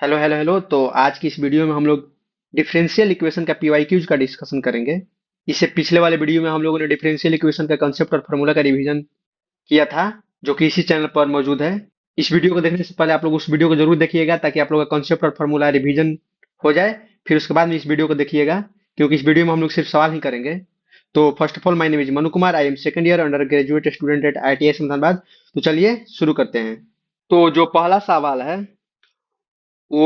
Hello hello hello. तो आज की इस वीडियो में हम लोग डिफरेंशियल इक्वेशन का पीवाईक्यूज का डिस्कशन करेंगे। इससे पिछले वाले वीडियो में हम लोगों ने डिफरेंशियल इक्वेशन का कंसेप्ट और फार्मूला का रिवीजन किया था, जो कि इसी चैनल पर मौजूद है। इस वीडियो को देखने से पहले आप लोग उस वीडियो को जरूर देखिएगा, ताकि आप लोग का कंसेप्ट और फार्मूला रिवीजन हो जाए। फिर उसके बाद में इस वीडियो को देखिएगा, क्योंकि इस वीडियो में हम लोग सिर्फ सवाल ही करेंगे। तो first of all, my name is Manu Kumar. I am second year under graduate student at IIT Dhanbad. तो चलिए शुरू करते हैं। तो जो पहला सवाल है वो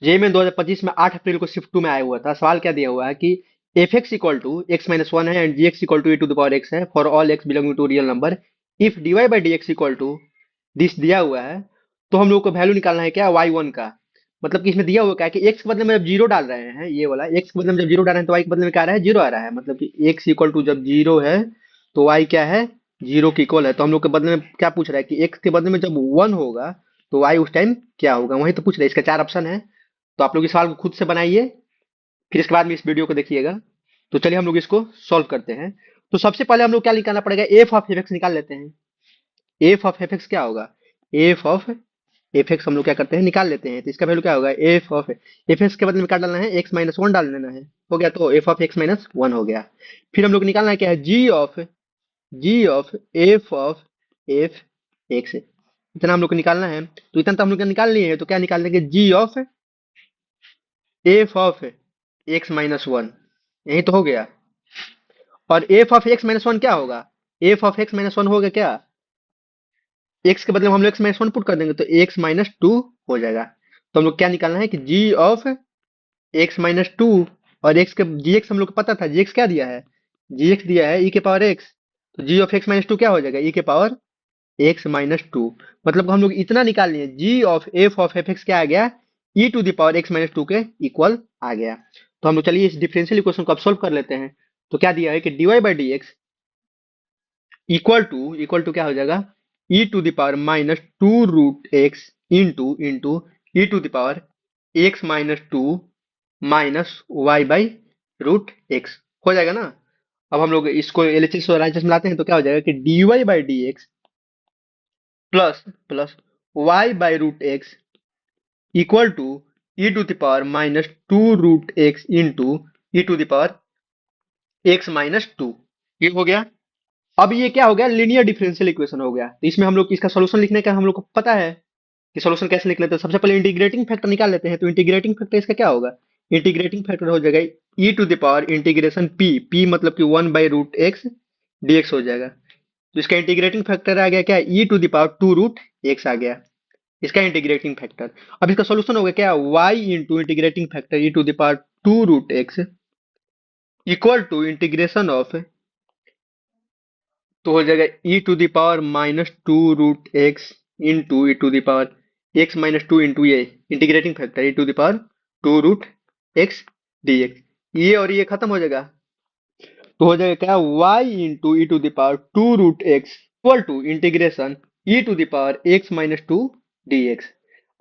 जेई में 2025 में 8 अप्रैल को शिफ्ट 2 में आया हुआ था। सवाल क्या दिया हुआ है कि f x equal to x minus one है and g x equal to e to the power x है for all x belonging to real number. If d y by d x equal to this दिया हुआ है, तो हम लोग को value निकालना है क्या, वाई वन का। मतलब कि इसमें दिया हुआ क्या है कि एक्स के बदले में जब जीरो डाल रहे हैं, ये वाला एक्स के बदले में जब जीरो डाल रहे हैं तो वाई के बदले में क्या आ रहा है, जीरो आ रहा है। मतलब कि एक्स इक्वल टू जब जीरो है तो वाई क्या है, जीरो की इक्वल है। तो हम लोग के बदले में क्या पूछ रहा है कि एक्स के बदले में जब वन होगा तो वाई उस टाइम क्या होगा, वही तो पूछ रहे हैं। इसका चार ऑप्शन है, तो आप लोग इस सवाल को खुद से बनाइए, फिर इसके बाद में इस वीडियो को देखिएगा। तो चलिए हम लोग इसको सॉल्व करते हैं। तो सबसे पहले हम लोग क्या निकालना पड़ेगा, एफ ऑफ एफ एक्स निकाल लेते हैं। एफ ऑफ एफ एक्स क्या होगा, एफ ऑफ एफ एक्स हम लोग क्या करते हैं, निकाल लेते हैं। तो इसका वैल्यू क्या होगा, एफ ऑफ एफ एक्स के बदले में क्या डालना है, एक्स माइनस वन डाल देना है। हो गया, तो F of x minus one हो गया। फिर हम लोग निकालना है क्या है, जी ऑफ एफ एक्स। इतना हम लोग को निकालना है। तो इतना तो हम लोग निकाल लिए हैं, तो क्या निकाल देंगे, g of f of x minus one. यही तो हो गया। और f of x minus one क्या होगा, f of x minus one होगा क्या, एक्स के बदले में हम लोग एक्स माइनस वन पुट कर देंगे तो एक्स माइनस टू हो जाएगा। तो हम लोग क्या निकालना है कि जी ऑफ एक्स माइनस टू। और एक्स के जी एक्स हम लोग को पता था, जी एक्स क्या दिया है, जी एक्स दिया है ई के पावर एक्स। तो जी ऑफ एक्स माइनस टू क्या हो जाएगा, ई के पावर एक्स माइनस टू। मतलब हम लोग इतना निकाल लिए, जी ऑफ एफ एक्स क्या आ गया, e to the power x minus two के इक्वल आ गया। तो हम लोग चलिए इस डिफरेंशियल इक्वेशन को अब सोल्व कर लेते हैं। तो क्या दिया है कि d y by d x equal to क्या हो जाएगा, e to the power minus two root x into e to the power x minus two minus y by root x हो जाएगा ना। अब हम लोग इसको एलएचएस और आरएचएस मिलाते हैं तो क्या हो जाएगा कि d y by d x plus plus y by root x equal to e to the power minus two root x into e to the power x minus two. ये हो गया। अब ये क्या हो गया, लीनियर डिफरेंशियल इक्वेशन हो गया। तो इसमें हम लोग इसका सोल्यूशन लिखने का हम लोग को पता है कि सोल्यूशन कैसे निकले। तो सबसे पहले इंटीग्रेटिंग फैक्टर निकाल लेते हैं। तो इंटीग्रेटिंग फैक्टर इसका क्या होगा, इंटीग्रेटिंग फैक्टर हो जाएगा e to the power integration p मतलब कि one by root x dx हो जाएगा। तो इसका इंटीग्रेटिंग फैक्टर आ गया क्या, e to the power two root x आ गया इसका इंटीग्रेटिंग फैक्टर। अब इसका सोल्यूशन हो गया क्या, y into integrating factor e to the power two root x equal to integration of, तो हो जाएगा e to the power minus two root x into e to the power x minus two into ये integrating factor e to the power two root x d x. ये और ये खत्म हो जाएगा, तो हो जाएगा क्या, y into e to the power two root x equal to integration e to the power x minus two d x.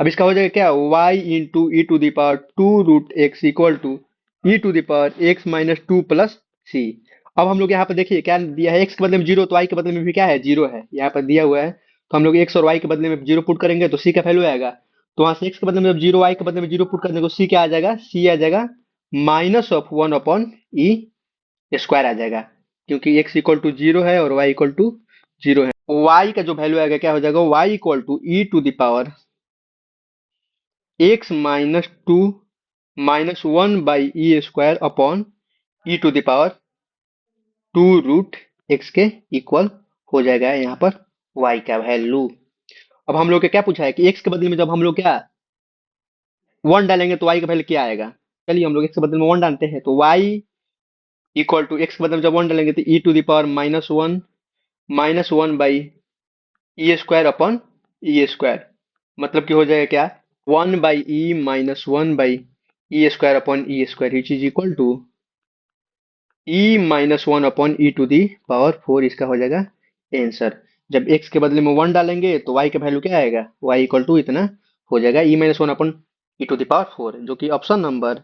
अब इसका हो जाएगा क्या, y into e to the power two root x equal to e to the power x minus two plus c. अब हम लोग यहाँ पर देखिए क्या दिया है, x के बदले में जीरो, तो y के बदले में भी क्या है, जीरो है यहाँ पर दिया हुआ है। तो हम लोग x और y के बदले में जीरो पुट करेंगे तो c का वैल्यू आएगा। तो वहां से x के बदले में जब जीरो, y के बदले में जीरो पुट कर देंगे तो c क्या आ जाएगा, c आ जाएगा minus of one upon e square आ जाएगा, क्योंकि x इक्वल टू जीरो है और y इक्वल टू जीरो है। y का जो वैल्यू आएगा क्या हो जाएगा, y equal to e to the power x minus two minus one by e square upon e to the power two root x के इक्वल हो जाएगा यहाँ पर y का वैल्यू। अब हम लोग के क्या पूछा है कि x के बदले में जब हम लोग क्या वन डालेंगे तो y का वैल्यू क्या आएगा। चलिए हम लोग x के बदले में वन डालते हैं, तो y इक्वल टू एक्स के बदले में जब वन डालेंगे तो e to the power minus one by e square upon e square. मतलब कि हो जाएगा क्या, one by e minus one by e square upon e square which is equal to e minus one upon e to the power four. इसका हो जाएगा answer. जब x के बदले में वन डालेंगे तो y का वैल्यू क्या आएगा, y इक्वल टू इतना हो जाएगा e minus one upon e to the power four, जो कि ऑप्शन नंबर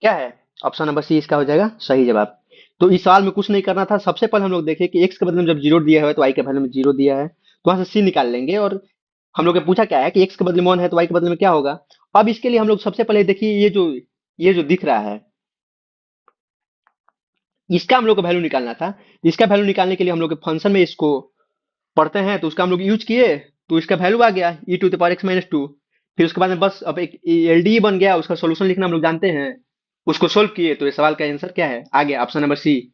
क्या है, ऑप्शन नंबर सी इसका हो जाएगा सही जवाब। तो इस सवाल में कुछ नहीं करना था। सबसे पहले हम लोग देखें कि x के बदले में जब जीरो दिया है तो y के वैल्यू में जीरो दिया है, तो वहां से c निकाल लेंगे। और हम लोग ने पूछा क्या है कि x के बदले में 1 है तो y के बदले में क्या होगा। अब इसके लिए हम लोग सबसे पहले देखिए ये जो दिख रहा है, इसका हम लोग को वैल्यू निकालना था। इसका वैल्यू निकालने के लिए हम लोग के फंक्शन में इसको पढ़ते हैं तो उसका हम लोग यूज किए, तो इसका वैल्यू आ गया e⁻x-2। फिर उसके बाद में बस अब एक एलडीई बन गया, उसका सॉल्यूशन लिखना हम लोग जानते हैं। उसको सोल्व किए तो ये सवाल का आंसर क्या है, आ गया ऑप्शन नंबर सी।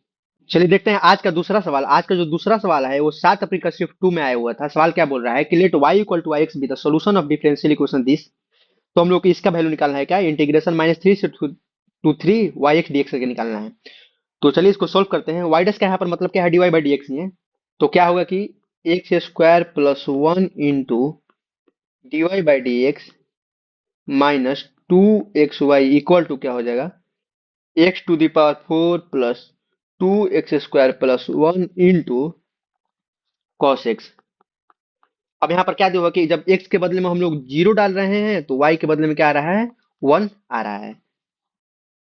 चलिए देखते हैं आज का दूसरा सवाल। आज का जो दूसरा सवाल है वो 7 अप्रैल का शिफ्ट 2 में आया हुआ था। सवाल क्या बोल रहा है कि let y equal to x be the solution of differential equation this. तो हम लोग को इसका वैल्यू निकालना है क्या, इंटीग्रेशन -3 से to 3 y x d x करके निकालना है। तो चलिए इसको सोल्व करते हैं। वाई डैश का यहाँ पर मतलब क्या है, d y by d x ही है। तो क्या होगा कि x square plus 1 into d y by d x minus 2xy equal to क्या हो जाएगा, x⁴ plus 2x² plus 1 into cos x. अब यहाँ पर क्या होगा कि जब x के बदले में हम लोग 0 डाल रहे हैं तो y के बदले में क्या आ रहा है, 1 आ रहा है।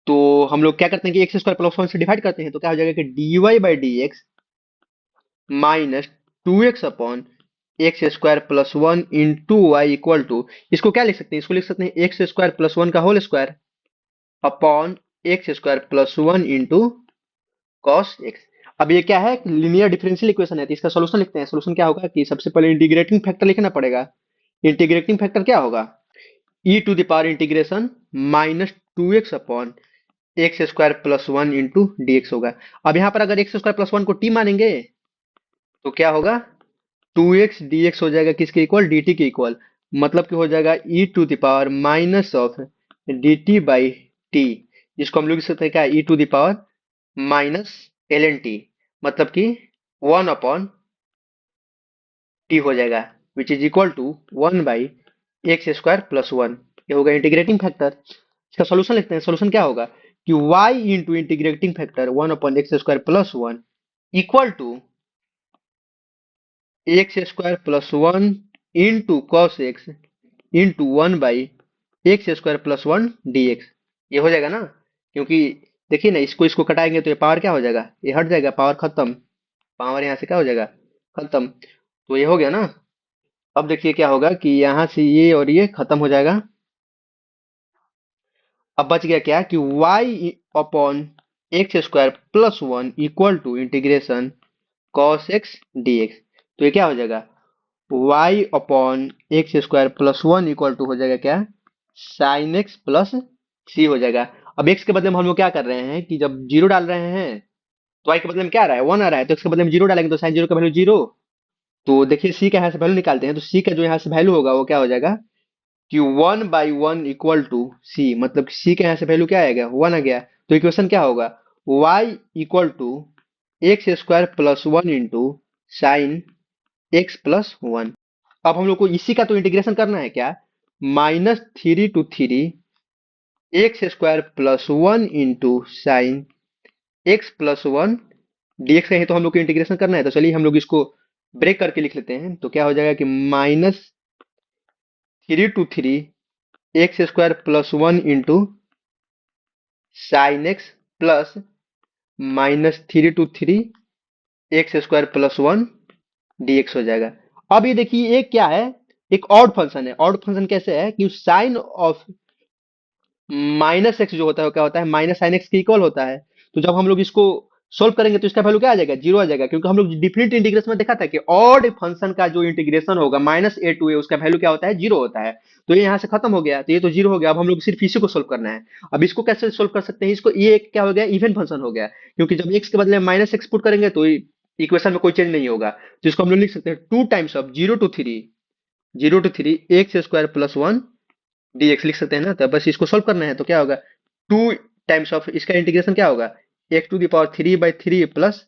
तो हम लोग क्या करते हैं कि x² प्लस 1 से डिवाइड करते हैं तो क्या हो जाएगा कि d y by d x minus 2x upon x² plus 1 into y equal to, इसको क्या लिख सकते हैं, इसको लिख सकते हैं x² प्लस 1 का whole square upon x² plus 1 into cos x. अब ये क्या है, लीनियर डिफरेंशियल इक्वेशन है तो इसका सॉल्यूशन लिखते हैं। सॉल्यूशन क्या होगा कि सबसे पहले इंटीग्रेटिंग फैक्टर लिखना पड़ेगा। इंटीग्रेटिंग फैक्टर क्या होगा, e to the power integration -2x upon x² plus 1 into d x होगा। अब यहाँ पर अगर x² प्लस 1 को t मानेंगे तो क्या होगा, 2x dx हो जाएगा किसके इक्वल, dt के इक्वल। मतलब कि हो जाएगा e to the power minus of dt by t, जिसको हम लोग लिख सकते हैं क्या, e to the power minus ln t। मतलब कि 1 अपॉन टी हो जाएगा which is equal to 1 by x² plus 1। ये होगा इंटीग्रेटिंग फैक्टर। इसका सॉल्यूशन लिखते हैं। सॉल्यूशन क्या होगा कि y into integrating factor 1 upon x² plus 1 equal to x² plus 1 into cos x into 1 by x² plus 1 dx। ये हो जाएगा ना, क्योंकि देखिए ना, इसको इसको कटाएंगे तो ये पावर क्या हो जाएगा, ये हट जाएगा, पावर खत्म। पावर यहाँ से क्या हो जाएगा, खत्म। तो ये हो गया ना। अब देखिए क्या होगा कि यहाँ से ये और ये खत्म हो जाएगा। अब बच गया क्या कि y upon x² plus 1 equal to integration cos x dx। तो ये क्या हो जाएगा, y upon x² plus 1 equal to हो जाएगा क्या, साइन एक्स प्लस सी हो जाएगा। अब x के बदले में हम लोग क्या कर रहे हैं कि जब जीरो डाल रहे हैं तो y के बदले में क्या आ रहा है, 1 आ रहा है, तो x के बदले में जीरो डालेंगे तो साइन जीरो का वैल्यू जीरो। तो देखिए c का यहाँ से वैल्यू निकालते हैं तो c का जो यहाँ से वैल्यू होगा वो क्या हो जाएगा कि 1 बाई 1 इक्वल टू सी। मतलब c का यहाँ से वैल्यू क्या आएगा, 1 आ गया। तो इक्वेशन क्या होगा, y equal to x² plus 1 into sine x plus 1। अब हम लोग को इसी का तो इंटीग्रेशन करना है क्या, -3 to 3 x² plus 1 into sine x plus 1 dx का ही तो हम लोग को इंटीग्रेशन करना है। तो चलिए हम लोग इसको ब्रेक करके लिख लेते हैं। तो क्या हो जाएगा कि -3 to 3 x² plus 1 into sine x plus -3 to 3 x² plus 1 dx हो जाएगा। अब ये देखिए ये क्या है, एक ऑड फंक्शन है। ऑड फंक्शन कैसे है कि साइन ऑफ माइनस एक्स जो होता है वो क्या होता है, माइनस साइन एक्स के इक्वल होता है। तो जब हम लोग इसको सोल्व करेंगे तो इसका वैल्यू क्या आ जाएगा, जीरो आ जाएगा। क्योंकि हम लोग डिफरेंट इंटीग्रेशन में देखा था कि ऑड फंक्शन का जो इंटीग्रेशन होगा -a टू a उसका वैल्यू क्या होता है, जीरो होता है। तो ये यहाँ से खत्म हो गया, तो ये तो जीरो हो गया। अब हम लोग सिर्फ इसी को सोल्व करना है। अब इसको कैसे सोल्व कर सकते हैं, इसको ये एक क्या हो गया, इवन फंक्शन हो गया। क्योंकि जब एक्स के बदले में -x पुट करेंगे तो इक्वेशन में कोई चेंज नहीं होगा। तो इसको हम लोग लिख सकते हैं 2 times of 0 to 3 x² plus 1 dx लिख सकते हैं ना। तो बस इसको सोल्व करना है तो क्या होगा, 2 टाइम्स ऑफ इसका इंटीग्रेशन क्या होगा, x⁻³ प्लस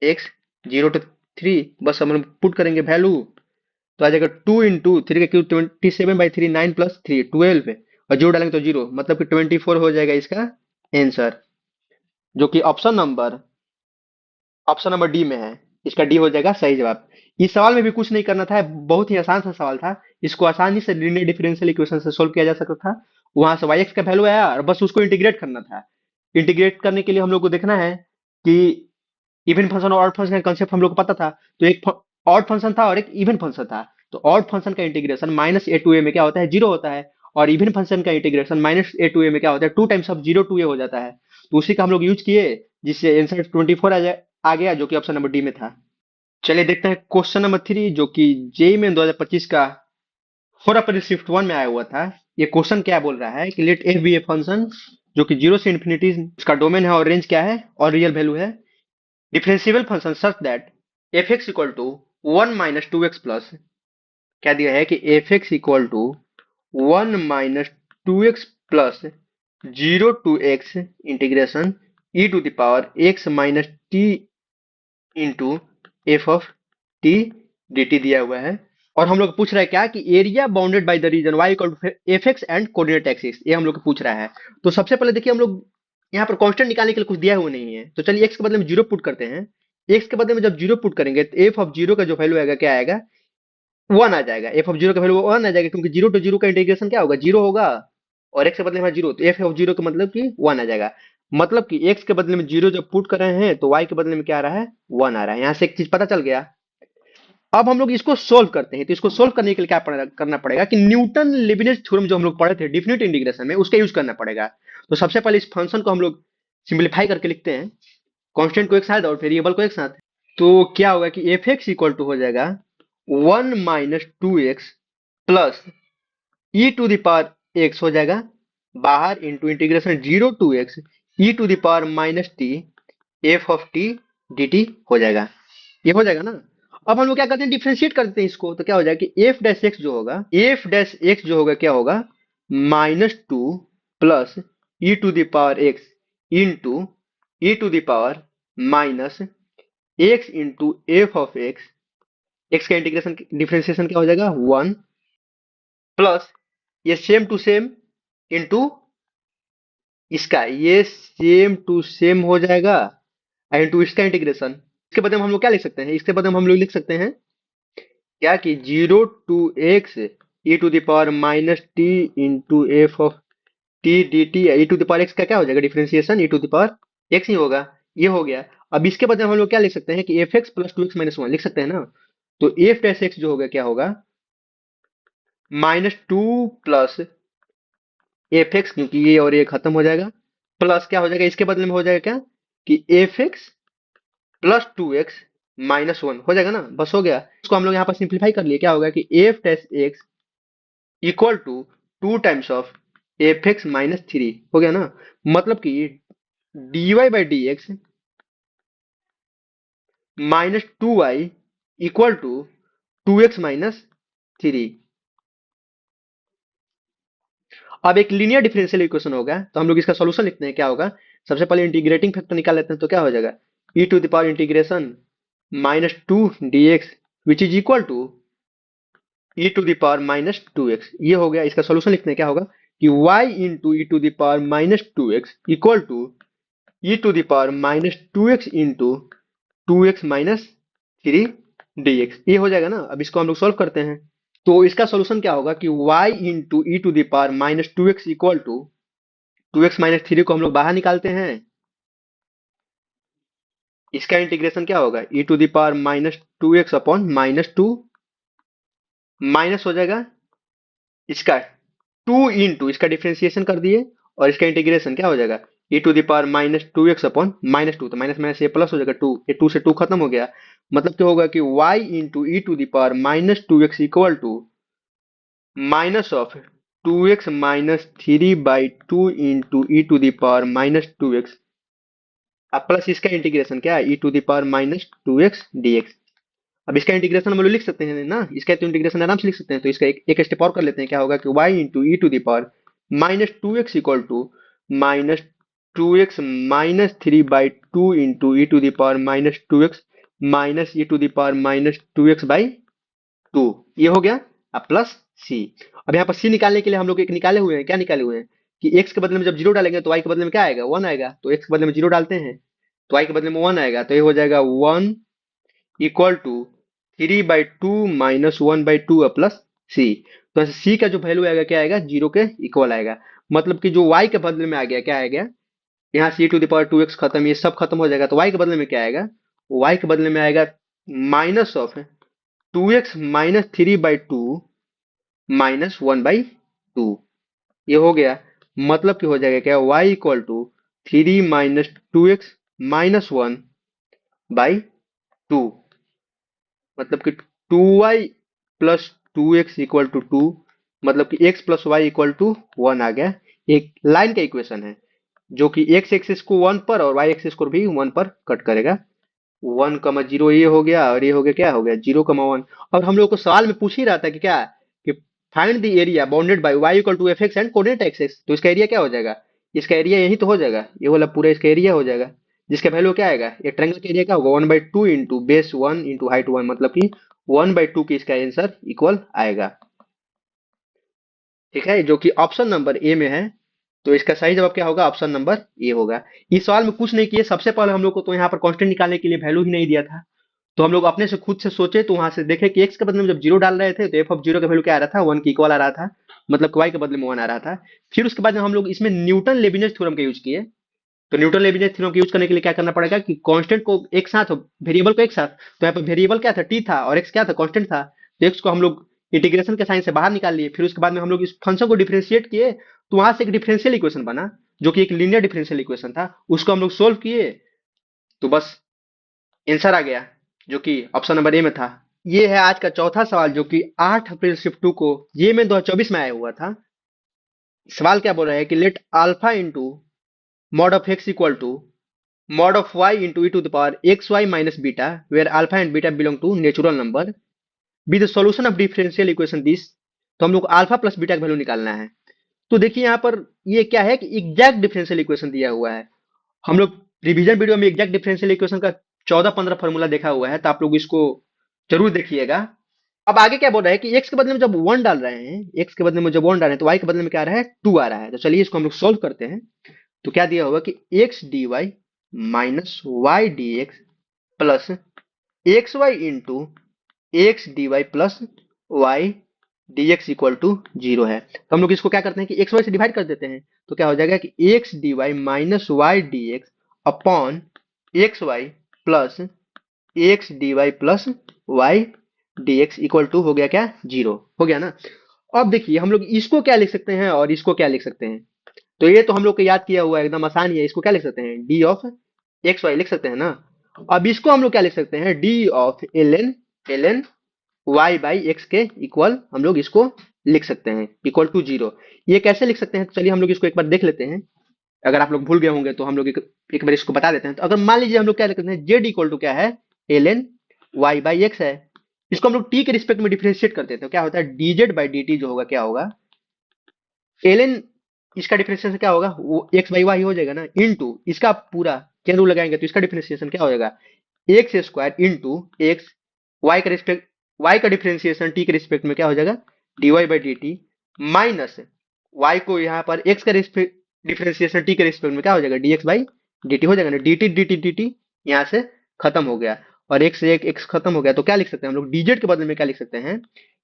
x 0 टू 3। बस हम लोग पुट करेंगे वैल्यू तो आ जाएगा 2 इंटू 3 का क्यूब 27/3 9 प्लस 3 12 और जीरो डालेंगे तो जीरो, मतलब कि 24 हो जाएगा इसका आंसर, जो कि ऑप्शन नंबर डी में है। इसका डी हो जाएगा सही जवाब। इस सवाल में भी कुछ नहीं करना था, बहुत ही आसान सा सवाल था। इसको आसानी से लीनियर डिफरेंशियल इक्वेशन से सोल्व किया जा सकता था। वहां से y x का वैल्यू आया और बस उसको इंटीग्रेट करना था। इंटीग्रेट करने के लिए हम लोग को देखना है कि इवन फंक्शन और ऑड फंक्शन का कंसेप्ट हम लोग को पता था। तो एक ऑड फंक्शन था और एक इवन फंक्शन था। तो ऑड फंक्शन का integration minus a to a में क्या होता है, जीरो होता है। और इवन फंक्शन का integration minus a to a में क्या होता है, two times of zero to a हो जाता है। तो उसी का हम लोग यूज किए, जिससे आंसर 24 आ गया, जो कि ऑप्शन नंबर डी में था। चलिए देखते हैं क्वेश्चन नंबर 3, जो कि जेई में 2025 का 4 अप्रैल शिफ्ट 1 में आया हुआ था। ये क्वेश्चन क्या बोल रहा है कि let f be a function जो कि जीरो से इन्फिनिटी इसका डोमेन है और रेंज क्या है और रियल वैल्यू है, differentiable function such that f x equal to 1 - 2x plus, क्या दिया है कि f x equal to 1 - 2x plus 0 to x integration e to the power x minus t into f of t d t दिया हुआ है। और हम लोग पूछ रहा है क्या कि area bounded by the region y equal to f x and coordinate axis, ये हम लोग को पूछ रहा है। तो सबसे पहले देखिए, हम लोग यहाँ पर कांस्टेंट निकालने के लिए कुछ दिया हुआ नहीं है, तो चलिए x के बदले में जीरो पुट करते हैं। x के बदले में जब जीरो पुट करेंगे तो एफ ऑफ जीरो का जो वैल्यू आएगा क्या आएगा, 1 आ जाएगा। एफ ऑफ जीरो का वैल्यू 1 आ जाएगा, क्योंकि जीरो टू जीरो का इंटीग्रेशन क्या होगा, जीरो होगा। और x के बदले में जीरो, तो एफ ऑफ जीरो का मतलब कि 1 आ जाएगा। मतलब कि x के बदले में जीरो जब पुट कर रहे हैं तो y के बदले में क्या आ रहा है, 1 आ रहा है। यहाँ से एक चीज पता चल गया। अब हम लोग इसको सोल्व करते हैं, तो इसको सोल्व करने के लिए क्या करना पड़ेगा कि न्यूटन लेबनिज थ्योरम जो हम लोग पढ़े थे डिफिनिट इंटीग्रेशन में, उसका यूज करना पड़ेगा। तो सबसे पहले इस फंक्शन को हम लोग सिंप्लीफाई करके लिखते हैं, कांस्टेंट को एक साथ और वेरिएबल को एक साथ। तो क्या होगा कि एफ एक्स इक्वल टू हो जाएगा 1 - 2x plus e to the power x हो जाएगा बाहर, into integration 0 to x e to the power minus t f of t d t हो जाएगा। ये हो जाएगा ना। अब हम लोग क्या करते हैं, डिफ्रेंशिएट कर देते हैं इसको, तो क्या हो जाएगा कि एफ डैश एक्स जो होगा, एफ डैश एक्स जो होगा क्या होगा, -2 plus e to the power x into e to the power minus x into f of x. X का इंटीग्रेशन डिफ्रेंशिएशन क्या हो जाएगा, 1 प्लस ये सेम टू सेम इंटू इसका, ये सेम टू सेम हो जाएगा इंटू इसका इंटीग्रेशन। इसके बदले में हम लोग क्या लिख सकते हैं, इसके बदले में हम लोग लिख सकते हैं क्या कि 0 to x e to the power minus t into f of t d t. E to the power x का क्या हो जाएगा, differentiation e to the power x ही होगा। ये हो गया। अब इसके बदले में हम लोग क्या लिख सकते हैं कि एफ एक्स प्लस 2x - 1 लिख सकते हैं ना। तो एफ डैश एक्स जो होगा क्या होगा, -2 प्लस एफ एक्स, क्योंकि ये और ये खत्म हो जाएगा, प्लस क्या हो जाएगा, इसके बदले में हो जाएगा क्या कि एफ एक्स प्लस 2x - 1 हो जाएगा ना, बस हो गया। इसको हम लोग यहाँ पर सिंप्लीफाई कर लिए, क्या होगा कि f dash x equal to 2 times of f x minus 3 हो गया ना। मतलब कि dy by d x -2y equal to 2x - 3। अब एक लीनियर डिफरेंशियल इक्वेशन होगा, तो हम लोग इसका सॉल्यूशन लिखते हैं, क्या होगा, सबसे पहले इंटीग्रेटिंग फैक्टर निकाल लेते हैं, तो क्या हो जाएगा e to the power integration -2 dx which is equal to e to the power -2x। ये हो गया। इसका सॉल्यूशन लिखते हैं, क्या होगा कि y into e to the power -2x equal to e to the power -2x into 2x - 3 dx। ये हो जाएगा ना। अब इसको हम लोग सॉल्व करते हैं, तो इसका सॉल्यूशन क्या होगा कि y into e to the power -2x equal to 2x - 3 को हम लोग बाहर निकालते हैं। इसका इंटीग्रेशन क्या होगा, e to the power -2x upon -2 minus हो जाएगा इसका 2 इंटू इसका डिफरेंशिएशन कर दिए, और इसका इंटीग्रेशन क्या हो जाएगा e to the power -2x upon -2, तो माइनस माइनस ये प्लस हो जाएगा 2, ये 2 से 2 खत्म हो गया। मतलब क्या होगा कि y into e to the power -2x equal to minus of 2x - 3/2 into e to the power -2x, अब प्लस इसका इंटीग्रेशन क्या है e to the power -2x dx। अब इसका इंटीग्रेशन हम लोग लिख सकते हैं ना, इसका तो इंटीग्रेशन आराम से लिख सकते हैं। तो इसका एक स्टेप और कर लेते हैं, क्या होगा कि y into e to the power -2x equal to -2x - 3/2 into e to the power -2x minus e to the power -2x/2। ये हो गया। अब प्लस सी। अब यहाँ पर सी निकालने के लिए हम लोग एक निकाले हुए हैं, क्या निकाले हुए हैं कि x के बदले में जब जीरो डालेंगे तो y के बदले में क्या आएगा, 1 आएगा। तो x के बदले में जीरो डालते हैं तो y के बदले में 1 आएगा, तो ये हो जाएगा 1 इक्वल टू 3/2 -1/2 प्लस सी। तो सी का जो वैल्यू आएगा क्या आएगा, जीरो के इक्वल आएगा। मतलब कि जो y के बदले में आ गया क्या आ गया, यहाँ सी टू द पावर 2x खत्म, ये सब खत्म हो जाएगा। तो y के बदले में क्या आएगा, y के बदले में आएगा minus of 2x minus 3/2 minus 1/2, ये हो गया। मतलब कि हो जाएगा क्या, y इक्वल टू 3 - 2x -1/2, मतलब कि 2y plus 2x equal to 2, मतलब कि x plus y equal to 1 आ गया। एक लाइन का इक्वेशन है जो कि x एक्सिस को 1 पर और y एक्सिस को भी 1 पर कट करेगा। 1, 0 ये हो गया, और ये हो गया, क्या हो गया, 0, 1। और हम लोग को सवाल में पूछ ही रहा था कि क्या, कि find the area bounded by y equal to f x and coordinate axis. तो इसका एरिया क्या हो जाएगा, इसका एरिया यही तो हो जाएगा, ये वाला पूरा इसका एरिया हो जाएगा, जिसका वैल्यू क्या आएगा, ये ट्रायंगल का एरिया क्या होगा, 1/2 इंटू बेस 1 इंटू हाइट 1, मतलब कि 1/2 की इसका आंसर इक्वल आएगा। ठीक है, जो कि ऑप्शन नंबर ए में है। तो इसका सही जवाब क्या होगा, ऑप्शन नंबर ए होगा। इस सवाल में कुछ नहीं किए, सबसे पहले हम लोग को तो यहाँ पर कांस्टेंट निकालने के लिए वैल्यू ही नहीं दिया था। तो हम लोग अपने से खुद से सोचे, तो वहां से देखे कि एक्स के बदले में जब जीरो डाल रहे थे तो एफ ऑफ जीरो का वैल्यू क्या आ रहा था, 1 के इक्वल आ रहा था, मतलब वाई के बदले में 1 आ रहा था। फिर उसके बाद हम लोग इसमें न्यूटन लेबिनिज थ्योरम का यूज किए। तो न्यूटन लेबिनिज थ्योरम का यूज करने के लिए क्या करना पड़ेगा कि कांस्टेंट को एक साथ, वेरिएबल को एक साथ, तो यहाँ पर वेरिएबल क्या था, टी था, और एक्स क्या था, कांस्टेंट था। तो एक्स को हम लोग इंटीग्रेशन के साइन से बाहर निकाल लिए। फिर उसके बाद में हम लोग इस फंक्शन को डिफरेंशिएट किए, तो वहां से एक डिफरेंशियल इक्वेशन बना, जो कि एक लीनियर डिफरेंशियल इक्वेशन था। उसको हम लोग सोल्व किए, तो बस आंसर आ गया, जो कि ऑप्शन नंबर ए में था। ये है आज का चौथा सवाल, जो कि 8 अप्रैल शिफ्ट 2 को ये में 2024 में आया हुआ था। सवाल क्या बोल रहा है कि let alpha into mod of x equal to mod of y into e to the power xy minus beta, where alpha and beta belong to natural number, be the solution of differential equation this। तो हम लोग alpha plus beta का value निकालना है। तो देखिए यहाँ पर ये क्या है कि एग्जैक्ट डिफरेंशियल इक्वेशन दिया हुआ है। हम लोग रिवीजन वीडियो में एग्जैक्ट डिफरेंशियल इक्वेशन का 14-15 फॉर्मूला देखा हुआ है, तो आप लोग इसको जरूर देखिएगा। अब आगे क्या बोल रहा है कि x के बदले में जब 1 डाल रहे हैं, x के बदले में जब 1 डाल रहे हैं, तो y के बदले में क्या आ रहा है, 2 आ रहा है। तो चलिए इसको हम लोग सोल्व करते हैं। तो क्या दिया होगा कि x dy minus y dx plus x y into x d y plus y d x equal to 0 है। तो हम लोग इसको क्या करते हैं कि एक्स वाई से डिवाइड कर देते हैं। तो क्या हो जाएगा कि x d y minus y d x upon x y plus x d y plus y d x equal to हो गया क्या, 0 हो गया ना। अब देखिए हम लोग इसको क्या लिख सकते हैं और इसको क्या लिख सकते हैं। तो ये तो हम लोग को याद किया हुआ है, एकदम आसान ही है। इसको क्या लिख सकते हैं, डी ऑफ एक्स वाई लिख सकते हैं ना। अब इसको हम लोग क्या लिख सकते हैं, d of l n y by x के इक्वल हम लोग इसको लिख सकते हैं, इक्वल टू 0। ये कैसे लिख सकते हैं, तो चलिए हम लोग इसको एक बार देख लेते हैं। अगर आप लोग भूल गए होंगे तो हम लोग एक बार इसको बता देते हैं। तो अगर मान लीजिए हम लोग क्या लिख सकते हैं, जेड इक्वल टू क्या है, l n y by x है। इसको हम लोग टी के रिस्पेक्ट में डिफरेंशिएट करते हैं, तो क्या होता है, D z by d T जो होगा, क्या होगा, एल एन, इसका डिफरेंशिएशन क्या होगा, वो एक्स बाई वाई हो जाएगा ना, इनटू इसका पूरा चेन रूल लगाएंगे तो इसका डिफरेंशिएशन क्या हो जाएगा, x square into x, y का रिस्पेक्ट, वाई का डिफरेंशिएशन टी के रिस्पेक्ट में क्या हो जाएगा, d y by d t minus y को यहाँ पर एक्स का डिफरेंशिएशन टी के रिस्पेक्ट में क्या हो जाएगा, D x by d t हो जाएगा ना, D T d T d T यहाँ से खत्म हो गया, और एक्स से एक एक्स खत्म हो गया। तो क्या लिख सकते हैं हम लोग, डीजेड के बदले में क्या लिख सकते हैं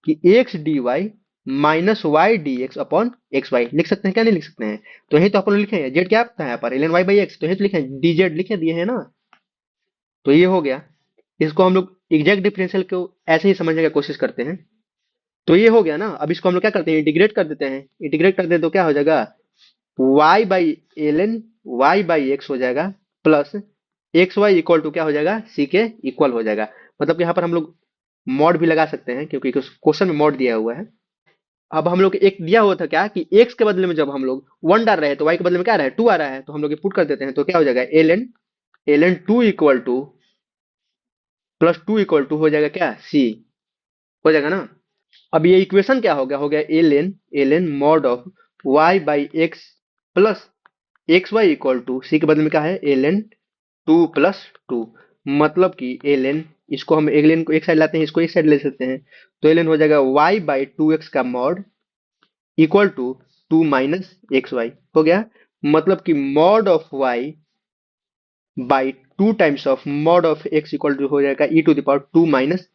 कि x d y minus y d x upon x y लिख सकते हैं, क्या नहीं लिख सकते हैं। तो यही तो अपन लिखे हैं, जेड क्या था यहाँ पर, l n y by x, तो यही तो लिखे हैं, डी जेड लिखे दिए हैं ना। तो ये हो गया। इसको हम लोग एग्जैक्ट डिफरेंशियल को ऐसे ही समझने की कोशिश करते हैं। तो ये हो गया ना। अब इसको हम लोग क्या करते हैं, इंटीग्रेट कर देते हैं। इंटीग्रेट कर दे तो क्या हो जाएगा, y by l n y by x हो जाएगा plus x y equal to क्या हो जाएगा, सी के इक्वल हो जाएगा। मतलब यहाँ पर हम लोग मॉड भी लगा सकते हैं, क्योंकि क्वेश्चन में मॉड दिया हुआ है। अब हम लोग एक दिया हुआ था क्या कि एक्स के बदले में जब हम लोग 1 डाल रहे हैं, तो वाई के बदले में क्या आ रहा है, 2 आ रहा है। तो हम लोग ये पुट कर देते हैं, तो क्या हो जाएगा, l n two equal to plus 2 equal to हो जाएगा क्या, सी हो जाएगा ना। अब ये इक्वेशन क्या हो गया l n mod of y by x plus x y equal to c के बदले में क्या है, एल एन 2 + 2, मतलब कि एल एन, इसको हम एल एन को एक साइड लाते हैं, इसको एक साइड ले सकते हैं। तो एल एन हो जाएगा वाई बाई 2x का mod equal to 2 minus x y हो गया। मतलब कि mod of y by 2 times of mod of x equal to हो जाएगा e to the power 2 minus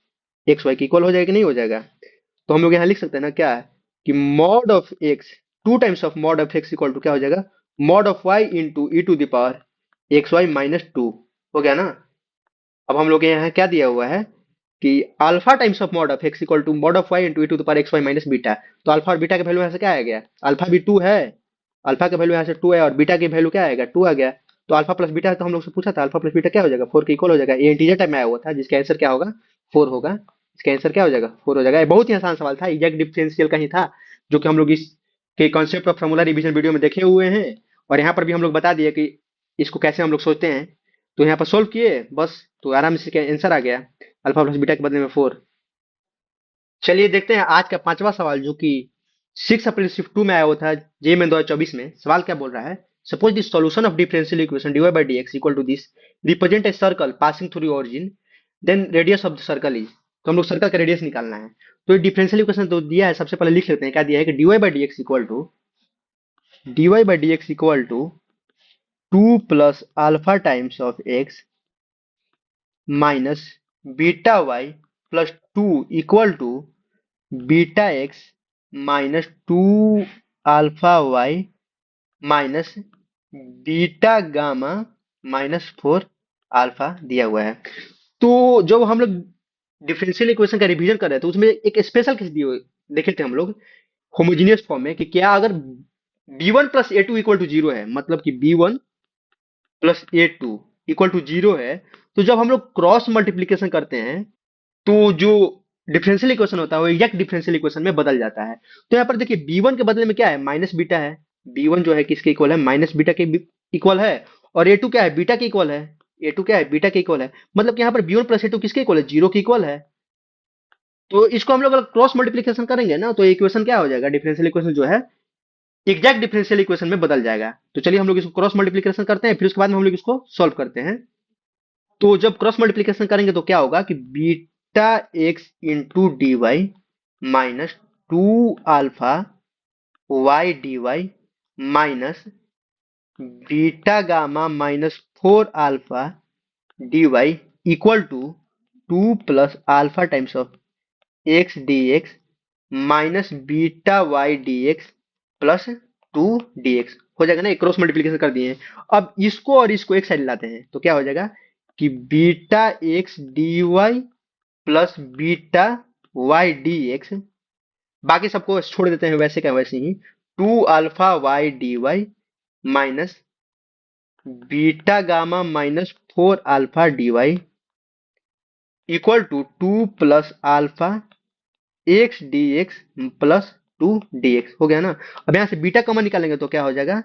x y के इक्वल हो जाएगा कि नहीं हो जाएगा। तो हम लोग यहाँ लिख सकते हैं ना क्या, कि mod of x 2 times of mod of x equal to क्या हो जाएगा, mod of y into e to the power x y minus 2 हो गया ना। अब हम लोग के यहाँ क्या दिया हुआ है, कि alpha times of mod of x equal to mod of y into e to the power x y minus beta. तो अल्फा और बीटा का वैल्यू यहाँ से क्या आ गया, अल्फा भी 2 है, अल्फा का वैल्यू यहाँ से 2 है और बीटा की वैल्यू क्या आएगा 2 आ गया। तो अल्फा प्लस बीटा तो हम लोग से पूछा था, अल्फा प्लस बीटा क्या हो जाएगा 4 के इक्वल हो जाएगा। ये इंटीजर टाइप में आया हुआ था जिसका आंसर क्या होगा 4 होगा। इसका आंसर क्या हो जाएगा 4 हो जाएगा। ये बहुत ही आसान सवाल था, एग्जैक्ट डिफरेंशियल का ही था, जो कि हम लोग इस के concept of formula revision video में देखे हुए हैं। और यहाँ पर भी हम लोग बता दिए कि इसको कैसे हम लोग सोचते हैं। तो यहाँ पर सोल्व किए बस, तो आराम से इसका आंसर आ गया, अल्फा प्लस बीटा के बदले में 4। चलिए देखते हैं आज का पांचवा सवाल, जो कि 6 अप्रैल शिफ्ट 2 में आया हुआ था जे में 2024 में। सवाल क्या बोल रहा है, suppose the solution of differential equation dy by dx equal to this, represent a circle passing through origin, then radius of the circle is. तो हम लोग सर्कल का रेडियस निकालना है। तो ये डिफरेंशियल इक्वेशन तो दिया है, सबसे पहले लिख लेते हैं क्या दिया है कि dy by dx equal to 2 plus alpha times of x minus beta y plus 2 equal to beta x minus 2 alpha y minus beta gamma minus 4 alpha दिया हुआ है। तो जब हम लोग डिफरेंशियल इक्वेशन का रिवीजन कर रहे थे, उसमें एक स्पेशल केस दिए हुए देखे थे हम लोग होमोजीनियस फॉर्म में, कि क्या अगर b1 plus a two equal to zero है, मतलब कि b1 plus a two equal to zero है, तो जब हम लोग क्रॉस मल्टीप्लीकेशन करते हैं तो जो डिफरेंशियल इक्वेशन होता है वो एग्जैक्ट डिफरेंशियल इक्वेशन में बदल जाता है। तो यहाँ पर देखिए b1 के बदले में क्या है माइनस बीटा है, b1 जो है किसके इक्वल है माइनस बीटा के इक्वल है, और a2 क्या है बीटा के इक्वल है, a2 क्या है बीटा के इक्वल है, मतलब कि यहाँ पर b1 प्लस a2 किसके इक्वल है जीरो के इक्वल है। तो इसको हम लोग अगर क्रॉस मल्टीप्लीकेशन करेंगे ना, तो इक्वेशन क्या हो जाएगा डिफरेंशियल इक्वेशन जो है एग्जैक्ट डिफरेंशियल इक्वेशन में बदल जाएगा। तो चलिए हम लोग इसको क्रॉस मल्टीप्लीकेशन करते हैं, फिर उसके बाद में हम लोग इसको सॉल्व करते हैं। तो जब क्रॉस मल्टीप्लीकेशन करेंगे तो क्या होगा कि beta x into d y minus 2 alpha y d y minus beta gamma minus 4 alpha d y equal to 2 plus alpha times of x d x minus beta y d x plus 2 d x हो जाएगा ना, cross multiplication कर दिए हैं। अब इसको और इसको एक साइड लाते हैं तो क्या हो जाएगा कि beta x d y plus beta y d x, बाकी सबको छोड़ देते हैं वैसे का वैसे ही, 2 alpha y d y minus beta gamma minus 4 alpha d y equal to 2 plus alpha x d x plus 2 d x हो गया ना। अब यहाँ से बीटा कॉमन निकालेंगे तो क्या हो जाएगा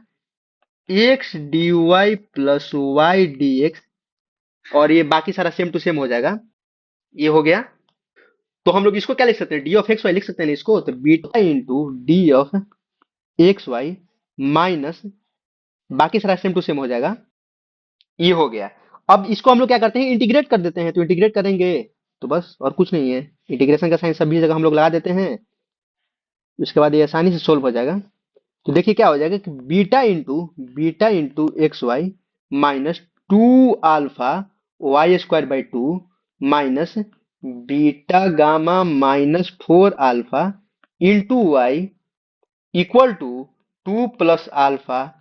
x d y plus y d x, और ये बाकी सारा सेम टू सेम हो जाएगा, ये हो गया। तो हम लोग इसको क्या लिख सकते हैं डी ऑफ एक्स वाई लिख सकते हैं ना इसको, तो beta into d of x y minus बाकी सारा सेम टू सेम हो जाएगा, ये हो गया। अब इसको हम लोग क्या करते हैं इंटीग्रेट कर देते हैं, तो इंटीग्रेट करेंगे तो बस और कुछ नहीं है, इंटीग्रेशन का साइन सभी जगह हम लोग लगा देते हैं, उसके बाद ये आसानी से सोल्व हो जाएगा। तो देखिए क्या हो जाएगा कि beta into x y minus 2 alpha y square by 2 minus beta gamma minus 4 alpha into y equal to 2 plus alpha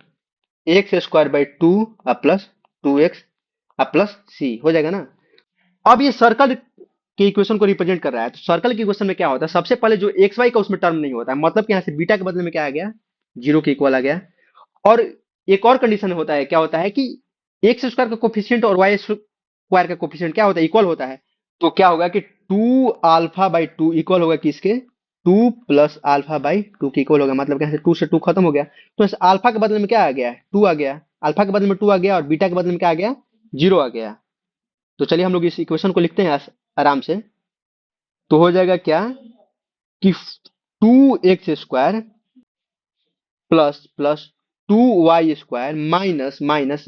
x square by 2 plus 2x plus c हो जाएगा ना। अब ये सर्कल के इक्वेशन को रिप्रेजेंट कर रहा है, तो सर्कल के इक्वेशन में क्या होता है सबसे पहले जो एक्स वाई का उसमें टर्म नहीं होता है, मतलब कि यहाँ से बीटा के बदले में क्या आ गया जीरो के इक्वल आ गया। और एक और कंडीशन होता है, क्या होता है कि एक्स स्क्वायर का कोफिशिएंट और वाई स्क्वायर का कोफिशिएंट क्या होता है इक्वल होता है। तो क्या होगा कि 2 अल्फा बाई 2 इक्वल होगा किसके 2 प्लस अल्फा बाई 2 के इक्वल होगा, मतलब यहाँ से 2 से 2 खत्म हो गया। तो इस अल्फा के बदले में क्या आ गया 2 आ गया, अल्फा के बदले में 2 आ गया और बीटा के बदले में क्या आ गया 0 आ गया। तो चलिए हम लोग इस इक्वेशन को लिखते हैं आराम से। तो हो जाएगा क्या कि 2x² plus plus 2y² minus minus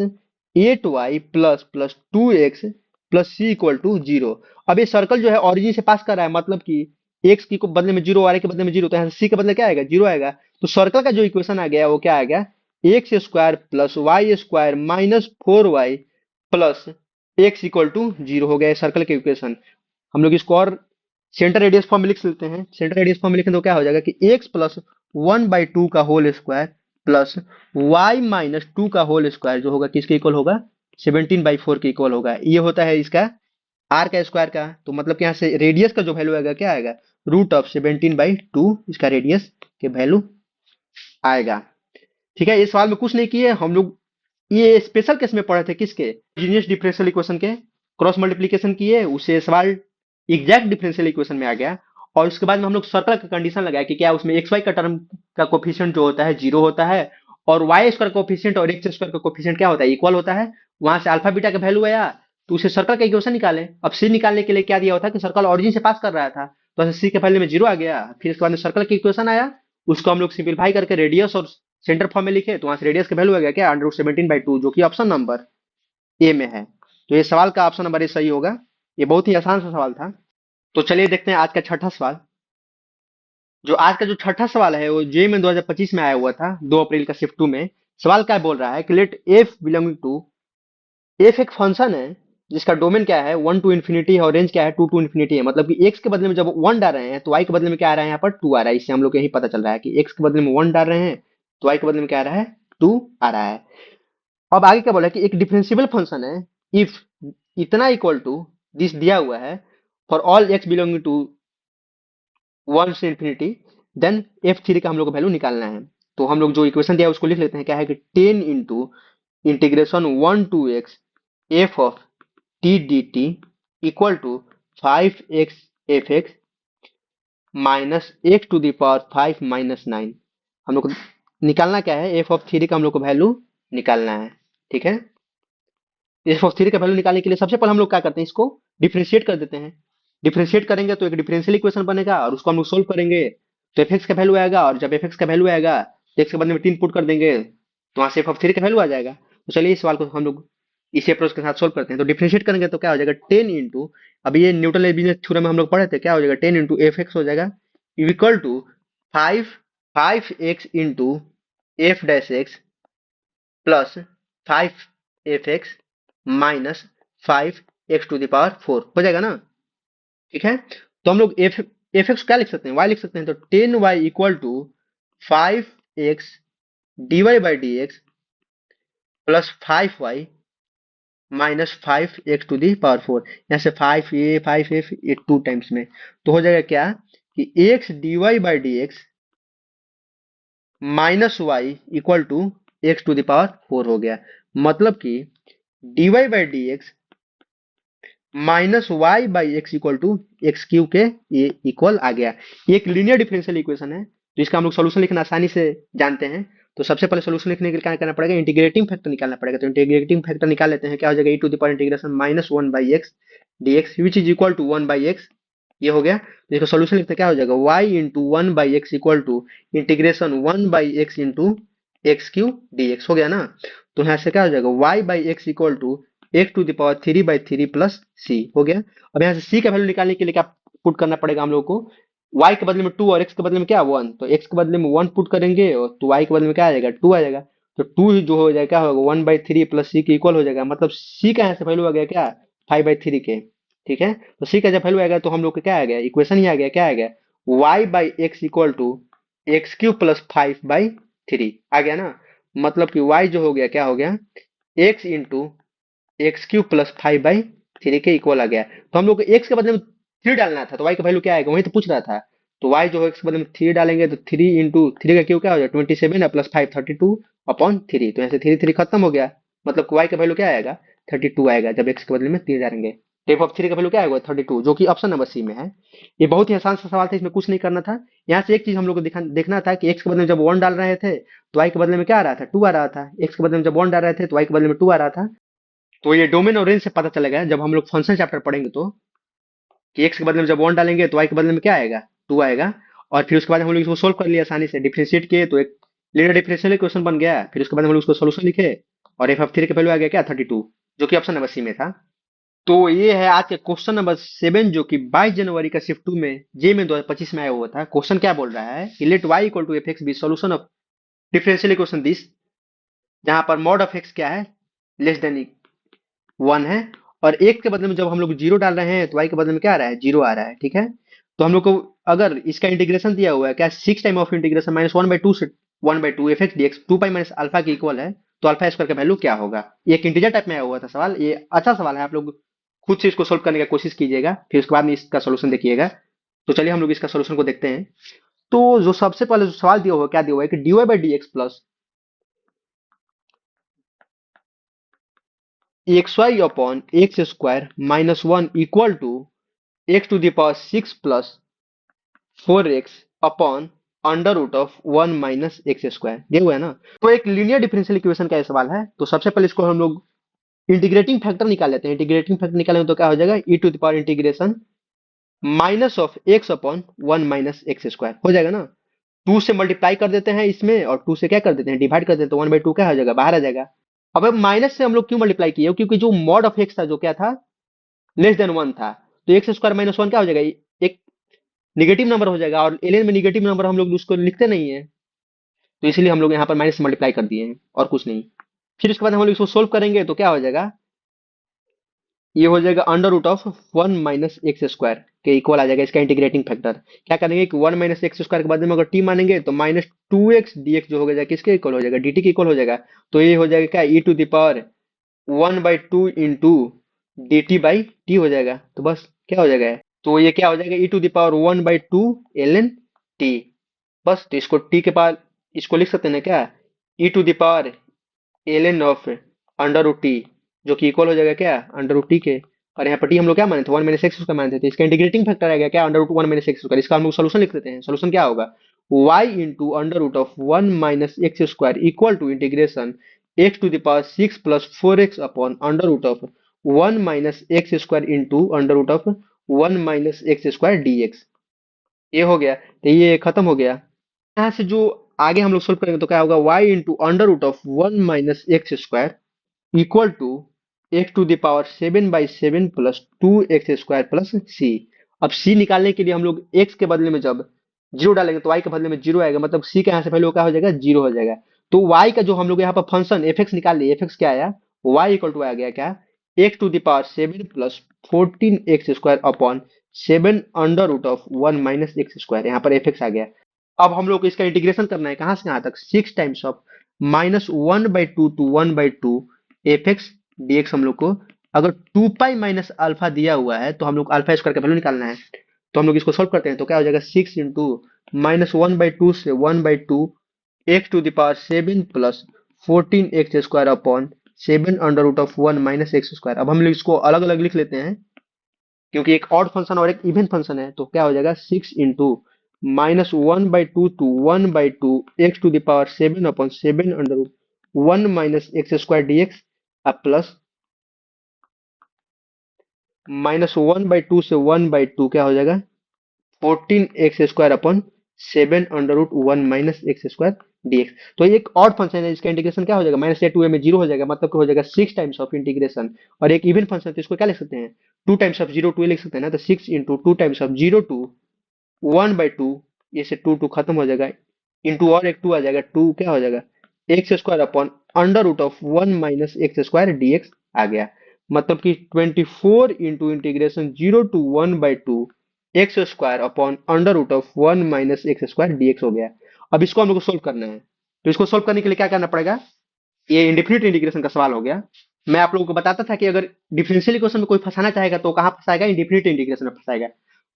8y plus plus 2x plus c equal to 0। अब ये सर्कल जो है ऑरिजिन से पास कर रहा है, मतलब कि x की को बदले में 0 y के बदले में 0, तो यहाँ से c के बदले क्या आएगा 0 आएगा। तो सर्कल का जो इक्वेशन आ गया वो क्या आ गया x² plus y² minus 4y plus x equal to 0 हो गया सर्कल के इक्वेशन। हम लोग इसको और सेंटर रेडियस फॉर्म में लिख सकते हैं, सेंटर रेडियस फॉर्म में लिखें तो क्या हो जाएगा कि x प्लस 1/2 का whole square plus y minus 2 का होल स्क्वायर जो होगा किसके इक्वल होगा 17/4 के इक्वल होगा। ये होता है इसका आर का स्क्वायर का, तो मतलब कि यहाँ से रेडियस का जो वैल्यू आएगा क्या आएगा, √17/2 इसका रेडियस के वैल्यू आएगा। ठीक है, इस सवाल में कुछ नहीं किए हम लोग, ये स्पेशल केस में पढ़े थे किसके, जीनियस डिफरेंशियल इक्वेशन के क्रॉस मल्टीप्लीकेशन किए, उसे सवाल एग्जैक्ट डिफरेंशियल इक्वेशन में आ गया। और उसके बाद में हम लोग सर्कल का कंडीशन लगाया कि क्या उसमें एक्स वाई का टर्म का कोफिशिएंट जो होता है जीरो होता है, और वाई स्क्वायर कोफिशिएंट और एक्स स्क्वायर का कोफिशिएंट क्या होता है, इक्वल होता है। वहां से अल्फा बीटा का वैल्यू आया, तो उसे सर्कल का इक्वेशन निकाले। अब सी निकालने के लिए क्या दिया होता है कि सर्कल ऑरिजिन से पास कर रहा था, तो सी के वैल्यू में जीरो आ गया। फिर इसके बाद में सर्कल का इक्वेशन आया, उसको हम लोग सिंप्लीफाई करके रेडियस और सेंटर फॉर्म में लिखे, तो वहां से रेडियस का वैल्यू आ गया क्या, √17/2, जो कि ऑप्शन नंबर ए में है। तो ये सवाल का ऑप्शन नंबर ए सही होगा। ये बहुत ही आसान सा सवाल था। तो चलिए देखते हैं आज का छठा सवाल। जो आज का जो छठा सवाल है वो जे में 2025 में आया हुआ था, 2 अप्रैल का शिफ्ट 2 में। सवाल क्या बोल रहा है कि let f belonging to, f एक फंक्शन है जिसका डोमेन क्या है 1 टू इन्फिनिटी है, और रेंज क्या है 2 टू इन्फिनिटी है। मतलब कि एक्स के बदले में जब 1 डाल रहे हैं तो वाई के बदले में क्या आ रहा है, यहाँ पर 2 आ रहा है। इससे हम लोग को यही पता चल रहा है कि एक्स के बदले में 1 डाल रहे हैं तो वाई के बदले में क्या आ रहा है, 2 आ रहा है। अब आगे क्या बोला है कि एक डिफरेंशिएबल फंक्शन है इफ इतना इक्वल टू दिस दिया हुआ है for all x belonging to 1 से इन्फिनिटी, देन एफ थ्री का हम लोग को वैल्यू निकालना है। तो हम लोग जो इक्वेशन दिया है उसको लिख लेते हैं, क्या है कि 10 into integration 1 to x f of t d t equal to 5x f x minus x to the power 5 minus 9। हम लोग को निकालना क्या है, एफ ऑफ थ्री का हम लोग को वैल्यू निकालना है। ठीक है, एफ ऑफ थ्री का वैल्यू निकालने के लिए सबसे पहले हम लोग क्या करते हैं, इसको डिफरेंशिएट कर देते हैं। डिफरेंशिएट करेंगे तो एक डिफरेंशियल इक्वेशन बनेगा, और उसको हम लोग सोल्व करेंगे तो एफ एक्स का वैल्यू आएगा, और जब एफ एक्स का वैल्यू आएगा तो एक्स के बदले में 3 पुट कर देंगे तो वहां से एफ ऑफ थ्री का वैल्यू आ जाएगा। तो चलिए इस सवाल को हम लोग इसी अप्रोच के साथ सोल्व करते हैं। तो डिफरेंशिएट करेंगे तो क्या हो जाएगा 10 इंटू, अब ये न्यूटन लेबनिज़ थ्योरम में हम लोग पढ़े थे, क्या हो जाएगा 10 इंटू एफ एक्स हो जाएगा equal to 5 5x into f dash x plus 5f(x) minus 5x to the power 4 हो जाएगा ना। ठीक है, तो हम लोग एफ एक्स क्या लिख सकते हैं, y लिख सकते हैं। तो 10y equal to 5x dy by d x plus 5y minus 5x to the power 4। यहाँ से 5a 5f ये 2 टाइम्स में, तो हो जाएगा क्या कि x dy by d x minus y equal to x to the power 4 हो गया। मतलब कि dy by d x minus y by x equal to x cube के ये इक्वल आ गया। ये एक लीनियर डिफरेंशियल इक्वेशन है, तो इसका हम लोग सोल्यूशन लिखना आसानी से जानते हैं। तो सबसे पहले सोल्यूशन लिखने के लिए क्या करना पड़ेगा, इंटीग्रेटिंग फैक्टर निकालना पड़ेगा। तो इंटीग्रेटिंग फैक्टर निकाल लेते हैं, क्या हो जाएगा e to the power integration minus 1 by x d x which is equal to 1 by x. ये हो गया, तो इसका सोल्यूशन लिखते हैं, क्या हो जाएगा y into 1 by x equal to integration 1 by x into x cube d x हो गया ना। तो यहाँ से क्या हो जाएगा y by x equal to x to the power 3 by 3 plus c हो गया। अब यहाँ से सी का वैल्यू निकालने के लिए क्या पुट करना पड़ेगा हम लोग को, y के बदले में 2 और x के बदले में क्या 1, तो x के बदले में 1 पुट करेंगे और तो y के बदले में क्या आ जाएगा 2 आ जाएगा। तो 2 जो हो जाएगा क्या होगा 1 बाई 3 प्लस सी के इक्वल हो जाएगा। मतलब c का यहाँ से वैल्यू आ गया क्या 5 बाई 3 के। ठीक है, तो c का जब वैल्यू आएगा तो हम लोग को क्या आ गया, इक्वेशन ही आ गया, क्या आ गया y by x equal to x cube plus 5 by 3 आ गया ना। मतलब कि y जो हो गया क्या हो गया x into x cube plus 5 by 3 के इक्वल आ गया। तो हम लोग को एक्स के बदले में 3 डालना था, तो वाई का वैल्यू क्या आएगा वही तो पूछ रहा था। तो वाई जो है एक्स के बदले में 3 डालेंगे तो 3 इंटू थ्री का क्यू क्या हो जाएगा 27 है प्लस 5 32 अपॉन 3। तो यहाँ से 3 3 खत्म हो गया, मतलब कि वाई का वैल्यू क्या आएगा 32 आएगा जब एक्स के बदले में 3 डालेंगे। तो एफ ऑफ थ्री का वैल्यू क्या आएगा 32, जो कि ऑप्शन नंबर सी में है। ये बहुत ही आसान सा सवाल था, इसमें कुछ नहीं करना था। यहाँ से एक चीज हम लोग को देखना था कि एक्स के बदले में जब 1 डाल रहे थे तो वाई के बदले में क्या आ रहा था 2 आ रहा था, एक्स के बदले में जब 1 डाल रहे थे तो वाई के बदले में 2 आ रहा था। तो ये डोमेन और रेंज से पता चलेगा जब हम लोग फंक्शन चैप्टर पढ़ेंगे तो, कि एक्स के बदले में जब 1 डालेंगे तो वाई के बदले में क्या आएगा 2 आएगा। और फिर उसके बाद हम लोग इसको सोल्व कर लिया आसानी से, डिफरेंशिएट किए तो एक लीनियर डिफरेंशियल इक्वेशन बन गया। फिर उसके बाद हम लोग उसको सोल्यूशन लिखे और एफ ऑफ थ्री का वैल्यू आ गया क्या 32, जो कि ऑप्शन नंबर सी में था। तो ये है आज के क्वेश्चन नंबर 7, जो कि 22 जनवरी का शिफ्ट 2 में जे में 2025 में आया हुआ था। क्वेश्चन क्या बोल रहा है कि let y equal to f x be solution of differential equation this, जहां पर मॉड ऑफ एक्स क्या है लेस देन 1 है, और एक के बदले में जब हम लोग जीरो डाल रहे हैं तो y के बदले में क्या आ रहा है जीरो आ रहा है। ठीक है, तो हम लोग को अगर इसका इंटीग्रेशन दिया हुआ है क्या 6 टाइम ऑफ इंटीग्रेशन माइनस 1/2 से 1/2 एफ एक्स डी एक्स 2 पाई माइनस अल्फा के इक्वल है, तो अल्फा स्क्वायर का वैल्यू क्या होगा। ये एक इंटीजर टाइप में आया हुआ था सवाल, ये अच्छा सवाल है, आप लोग खुद से इसको सोल्व करने का कोशिश कीजिएगा, फिर उसके बाद में इसका सोल्यूशन देखिएगा। तो चलिए हम लोग इसका सोल्यूशन को देखते हैं। तो जो सबसे पहले जो सवाल दिया हुआ है, क्या दिया हुआ है कि dy by d x plus x y upon x square minus one equal to x to the power six plus four x upon under root of one minus x square, ये हुआ है ना। तो एक लीनियर डिफरेंशियल इक्वेशन का ये सवाल है। तो सबसे पहले इसको हम लोग इंटीग्रेटिंग फैक्टर निकाल लेते हैं। इंटीग्रेटिंग फैक्टर निकालेंगे तो क्या हो जाएगा, e to the power integration minus of x upon one minus x square हो जाएगा ना। टू से मल्टीप्लाई कर देते हैं इसमें, और टू से क्या कर देते हैं, डिवाइड कर देते हैं, तो वन बाई टू क्या हो जाएगा, बाहर आ जाएगा। अब माइनस से हम लोग क्यों मल्टीप्लाई किए, क्योंकि जो मॉड ऑफ एक्स था जो क्या था, लेस देन वन था। तो एक्स स्क्वायर माइनस वन क्या हो जाएगा, एक निगेटिव नंबर हो जाएगा, और एलियन में निगेटिव नंबर हम लोग उसको लिखते नहीं है, तो इसलिए हम लोग यहाँ पर माइनस से मल्टीप्लाई कर दिए हैं, और कुछ नहीं। फिर उसके बाद हम लोग इसको सोल्व करेंगे तो क्या हो जाएगा, ये हो जाएगा under root of one minus x square के इक्वल आ जाएगा इसका इंटीग्रेटिंग फैक्टर। क्या करेंगे कि वन माइनस एक्स स्क्वायर के बाद में अगर टी मानेंगे तो minus two x d x जो हो जाएगा किसके इक्वल हो जाएगा, डी टी के इक्वल हो जाएगा। तो ये हो जाएगा क्या, e to the power one by two into d t by t हो जाएगा। तो बस क्या हो जाएगा, तो ये क्या हो जाएगा, e to the power one by two l n t. बस तो इसको टी के पावर इसको लिख सकते हैं ना क्या, e to the power l n of under root t, जो कि इक्वल हो जाएगा क्या, अंडर रूट टी के। और यहाँ पर टी हम लोग क्या माने थे, वन माइनस एक्स स्क्वायर माने थे, तो इसका इंटीग्रेटिंग फैक्टर आएगा क्या, under root one minus x square. इसका हम लोग सोल्यूशन लिख देते हैं। सोल्यूशन क्या होगा, y into under root of one minus x square equal to integration x to the power six plus four x upon under root of one minus x square into under root of one minus x square d x. ये हो गया, तो ये खत्म हो गया। यहाँ से जो आगे हम लोग सोल्व करेंगे तो क्या होगा, y into under root of one minus x square equal to x to the power seven by seven plus two x square plus c. अब सी निकालने के लिए हम लोग एक्स के बदले में जब जीरो डालेंगे तो वाई के बदले में जीरो आएगा, मतलब सी के यहाँ से पहले वो क्या हो जाएगा, जीरो हो जाएगा। तो वाई का जो हम लोग यहाँ पर फंक्शन एफ एक्स निकाल लिए, एफ एक्स क्या आया, वाई इक्वल टू आ गया क्या, x to the power seven plus fourteen x square upon seven under root of one minus x square, यहाँ पर एफ एक्स आ गया। अब हम लोग को इसका इंटीग्रेशन करना है कहाँ से कहाँ तक, six times of minus one by two one by to f x d x. हम लोग को अगर टू पाई माइनस अल्फा दिया हुआ है तो हम लोग अल्फा स्क्वायर का वैल्यू निकालना है। तो हम लोग इसको सोल्व करते हैं तो क्या हो जाएगा, six into minus one by two से one by two x to the power seven plus fourteen x square upon seven under root of one minus x square. अब हम लोग इसको अलग अलग लिख लेते हैं, क्योंकि एक ऑड फंक्शन और एक इवन फंक्शन है। तो क्या हो जाएगा, six into minus one by two one by two x to the power seven upon seven under root one minus x square d x, अब plus minus one by two से one by two क्या हो जाएगा, fourteen x square upon seven under root one minus x square dx. तो ये एक और function है, इसका इंटीग्रेशन क्या हो जाएगा, माइनस ए टू ए में जीरो हो जाएगा, मतलब कि हो जाएगा सिक्स टाइम्स ऑफ इंटीग्रेशन। और एक इवन फंक्शन तो इसको क्या लिख सकते हैं, two times of zero two लिख सकते हैं ना। तो six into two times of zero to one by two, ये से टू टू खत्म हो जाएगा, इंटू और एक टू आ जाएगा, टू क्या हो जाएगा, x square upon under root of one minus x square dx आ गया। मतलब कि twenty four into integration zero to one by two x square upon under root of one minus x square dx हो गया। अब इसको हम लोग को सोल्व करना है। तो इसको सोल्व करने के लिए क्या करना पड़ेगा, ये इंडेफिनिट इंटीग्रेशन का सवाल हो गया। मैं आप लोगों को बताता था कि अगर डिफरेंशियल इक्वेशन में कोई फंसाना चाहेगा तो कहाँ फंसाएगा, इंडेफिनिट इंटीग्रेशन में फंसाएगा।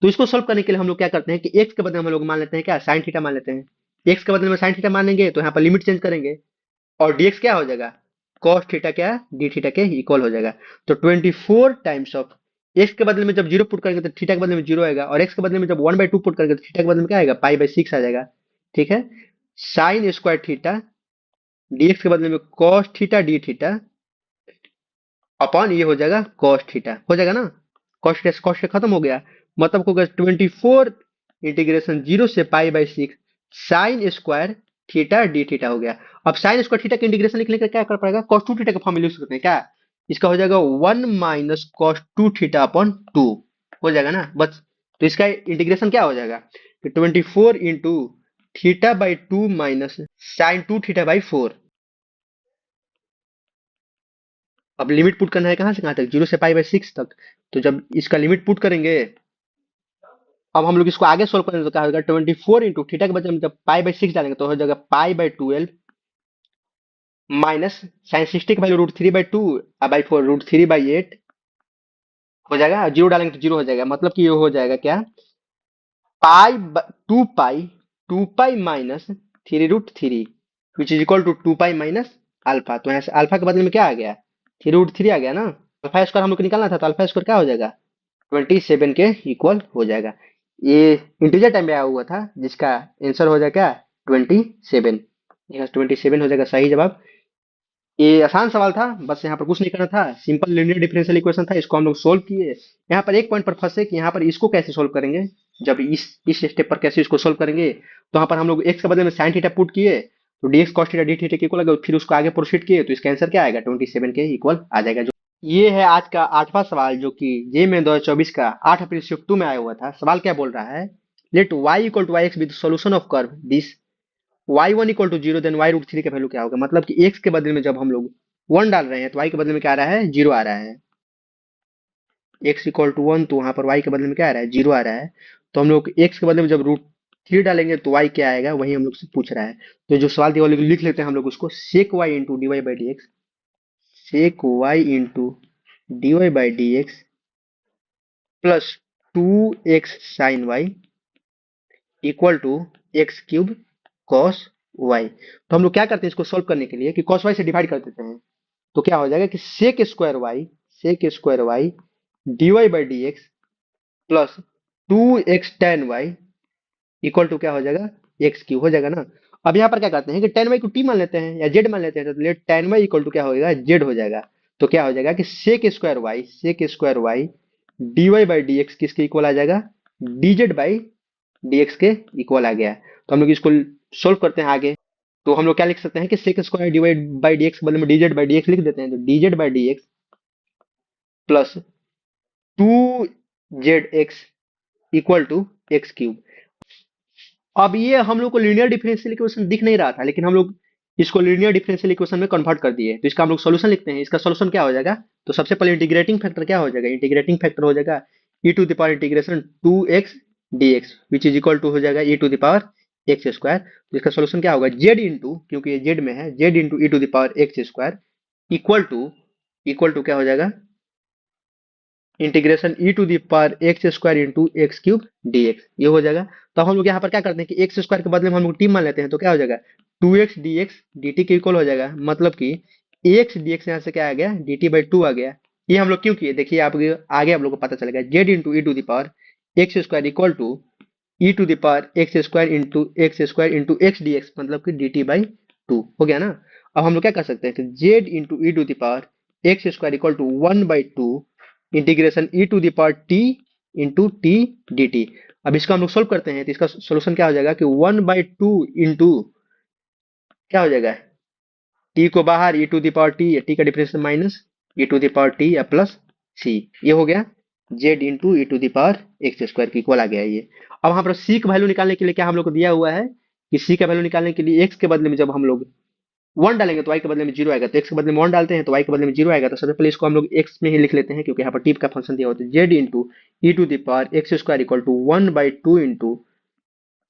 तो इसको सोल्व करने के लिए हम लोग क्या करते हैं कि एक्स के बदले हम लोग मान लेते हैं क्या, साइन थीटा मान लेते हैं। एक्स के बदले में साइन थीटा मानेंगे तो यहाँ पर लिमिट चेंज करेंगे, और डीएक्स क्या हो जाएगा, कॉस थीटा क्या डी थीटा के इक्वल हो जाएगा। तो 24 टाइम्स ऑफ एक्स के बदले में जब जीरो पुट करेंगे तो थीटा के बदले में जीरो आएगा, और एक्स के बदले में जब वन बाई टू पुट करेंगे तो थीटा के बदले में क्या आएगा, पाई बाई सिक्स आ जाएगा। ठीक है, साइन स्क्वायर थीटा डीएक्स के बदले में cos theta d theta upon ये हो जाएगा कॉस थीटा, हो जाएगा ना। कॉस खत्म हो गया, मतलब होगा 24 इंटीग्रेशन जीरो से pi by six sine square theta d theta हो गया। अब साइन स्क्वायर थीटा का इंटीग्रेशन लिखने का क्या कर पड़ेगा, कॉस टू थीटा का फॉर्म में लिख सकते हैं क्या, इसका हो जाएगा one minus cos two theta upon two, हो जाएगा ना बस। तो इसका इंटीग्रेशन क्या हो जाएगा कि 24 into theta by two minus sign to theta by four. अब लिमिट पुट करना है कहाँ से कहाँ तक, जीरो से पाई बाई सिक्स तक। तो जब इसका लिमिट पुट करेंगे, अब हम लोग इसको आगे सोल्व करेंगे तो क्या होगा, 24 इंटू थीटा के बदले में जब पाई बाई सिक्स डालेंगे तो हो जाएगा pi by twelve minus sine sixty की value root three by two by four root three by eight हो जाएगा, जीरो डालेंगे तो जीरो हो जाएगा, मतलब कि ये हो जाएगा क्या, pi, two pi, two pi minus three root three, which is equal to two pi minus alpha. तो यहाँ से अल्फा के बदले में क्या आ गया, थ्री रूट थ्री आ गया ना। अल्फा स्क्वायर हम लोग को निकालना था, तो अल्फा स्क्वायर क्या हो जाएगा, 27 के इक्वल हो जाएगा। ये इंटीजर टाइम में आया हुआ था, जिसका आंसर हो जाएगा 27। 27 हो जाएगा सही जवाब। ये आसान सवाल था, बस यहाँ पर कुछ नहीं करना था, सिंपल लीनियर डिफरेंशियल इक्वेशन था, इसको हम लोग सोल्व किए। यहाँ पर एक पॉइंट पर फंसे कि यहाँ पर इसको कैसे सोल्व करेंगे, जब इस स्टेप पर कैसे इसको सोल्व करेंगे। तो यहाँ पर हम लोग एक्स के बदले में साइन थीटा पुट किए, तो dx cos theta d theta के इक्वल आ गया, फिर उसको आगे प्रोसीड किए, तो इसका आंसर क्या आएगा, 27 के इक्वल आ जाएगा। जो ये है आज का 8वां सवाल, जो कि जे में 2024 का 8 अप्रैल शिफ्ट 2 में आया हुआ था। सवाल क्या बोल रहा है, let y equal to y x with solution of curve this y one equal to zero, then y root three का वैल्यू क्या होगा। मतलब कि एक्स के बदले में जब हम लोग वन डाल रहे हैं, तो वाई के बदले में क्या आ रहा है, जीरो आ रहा है। एक्स इक्वल टू वन, तो वहां पर वाई के बदले में क्या आ रहा है, जीरो आ रहा है। तो हम लोग एक्स के बदले में जब रूट थ्री डालेंगे तो वाई क्या आएगा, वही हम लोग से पूछ रहा है। तो जो सवाल दिया वो लिख लेते हैं हम लोग उसको, sec y into d y by d x, sec y into d y by d x plus two x sine y equal to x cube cos y. तो हम लोग क्या करते हैं इसको सोल्व करने के लिए, कि कॉस वाई से डिवाइड कर देते हैं। तो क्या हो जाएगा कि sec square y d y by d x plus two x tan y equal to क्या हो जाएगा, एक्स क्यू हो जाएगा ना। अब यहाँ पर क्या करते हैं कि टेन वाई को टी मान लेते हैं या जेड मान लेते हैं, तो let tan y equal to क्या होगा, जेड हो जाएगा। तो क्या हो जाएगा कि sec square y d y by d x किसके इक्वल आ जाएगा, d z by d x के इक्वल आ गया। तो हम लोग इसको सोल्व करते हैं आगे। तो हम लोग क्या लिख सकते हैं कि sec square divide by d x बदले में d z by d x लिख देते हैं, तो d z by d x plus two z x equal to x cube. अब ये हम लोग को लीनियर डिफरेंशियल इक्वेशन दिख नहीं रहा था, लेकिन हम लोग इसको लीनियर डिफरेंशियल इक्वेशन में कन्वर्ट कर दिए। तो इसका हम लोग सॉल्यूशन लिखते हैं। इसका सॉल्यूशन क्या हो जाएगा, तो सबसे पहले इंटीग्रेटिंग फैक्टर क्या हो जाएगा, इंटीग्रेटिंग फैक्टर हो जाएगा e to the power integration two x d x which is equal to हो जाएगा e to the power x square. तो इसका सॉल्यूशन क्या होगा, जेड इंटू, क्योंकि ये जेड में है, z into e to the power x square equal to क्या हो जाएगा, integration e to the power x square into x cube d x, ये हो जाएगा। तो हम लोग यहाँ पर क्या करते हैं कि एक्स स्क्वायर के बदले में हम लोग टी मान लेते हैं, तो क्या हो जाएगा, टू एक्स डी टी के इक्वल हो जाएगा। मतलब कि एक्स डी एक्स यहाँ से क्या आ गया, डी टी बाई टू आ गया। ये हम लोग क्यों किए, देखिए आप आगे आप लोग को पता चलेगा। Z into e to the power x square equal to e to the power x square into x d x, मतलब कि डी टी बाई टू हो गया ना। अब हम लोग क्या कर सकते हैं कि z into e to the power x square equal to one by two integration e to the power t into t d t. अब इसका हम लोग सोल्व करते हैं, तो इसका सोल्यूशन क्या हो जाएगा कि वन बाई टू इंटू क्या हो जाएगा, टी को बाहर e to the power t, t का differential minus e to the power t या प्लस सी, ये हो गया z into e to the power x square की इक्वल आ गया ये। अब यहाँ पर सी का वैल्यू निकालने के लिए क्या हम लोग को दिया हुआ है, कि सी का वैल्यू निकालने के लिए एक्स के बदले में जब हम लोग वन डालेंगे तो वाई के बदले में जीरो आएगा, तो एक्स के बदले में वन डालते हैं तो वाई के बदले में जीरो आएगा। तो सबसे पहले इसको हम लोग एक्स में ही लिख लेते हैं, क्योंकि यहाँ पर टिप का फंक्शन दिया होता है, z into e to the power x square equal to one by two into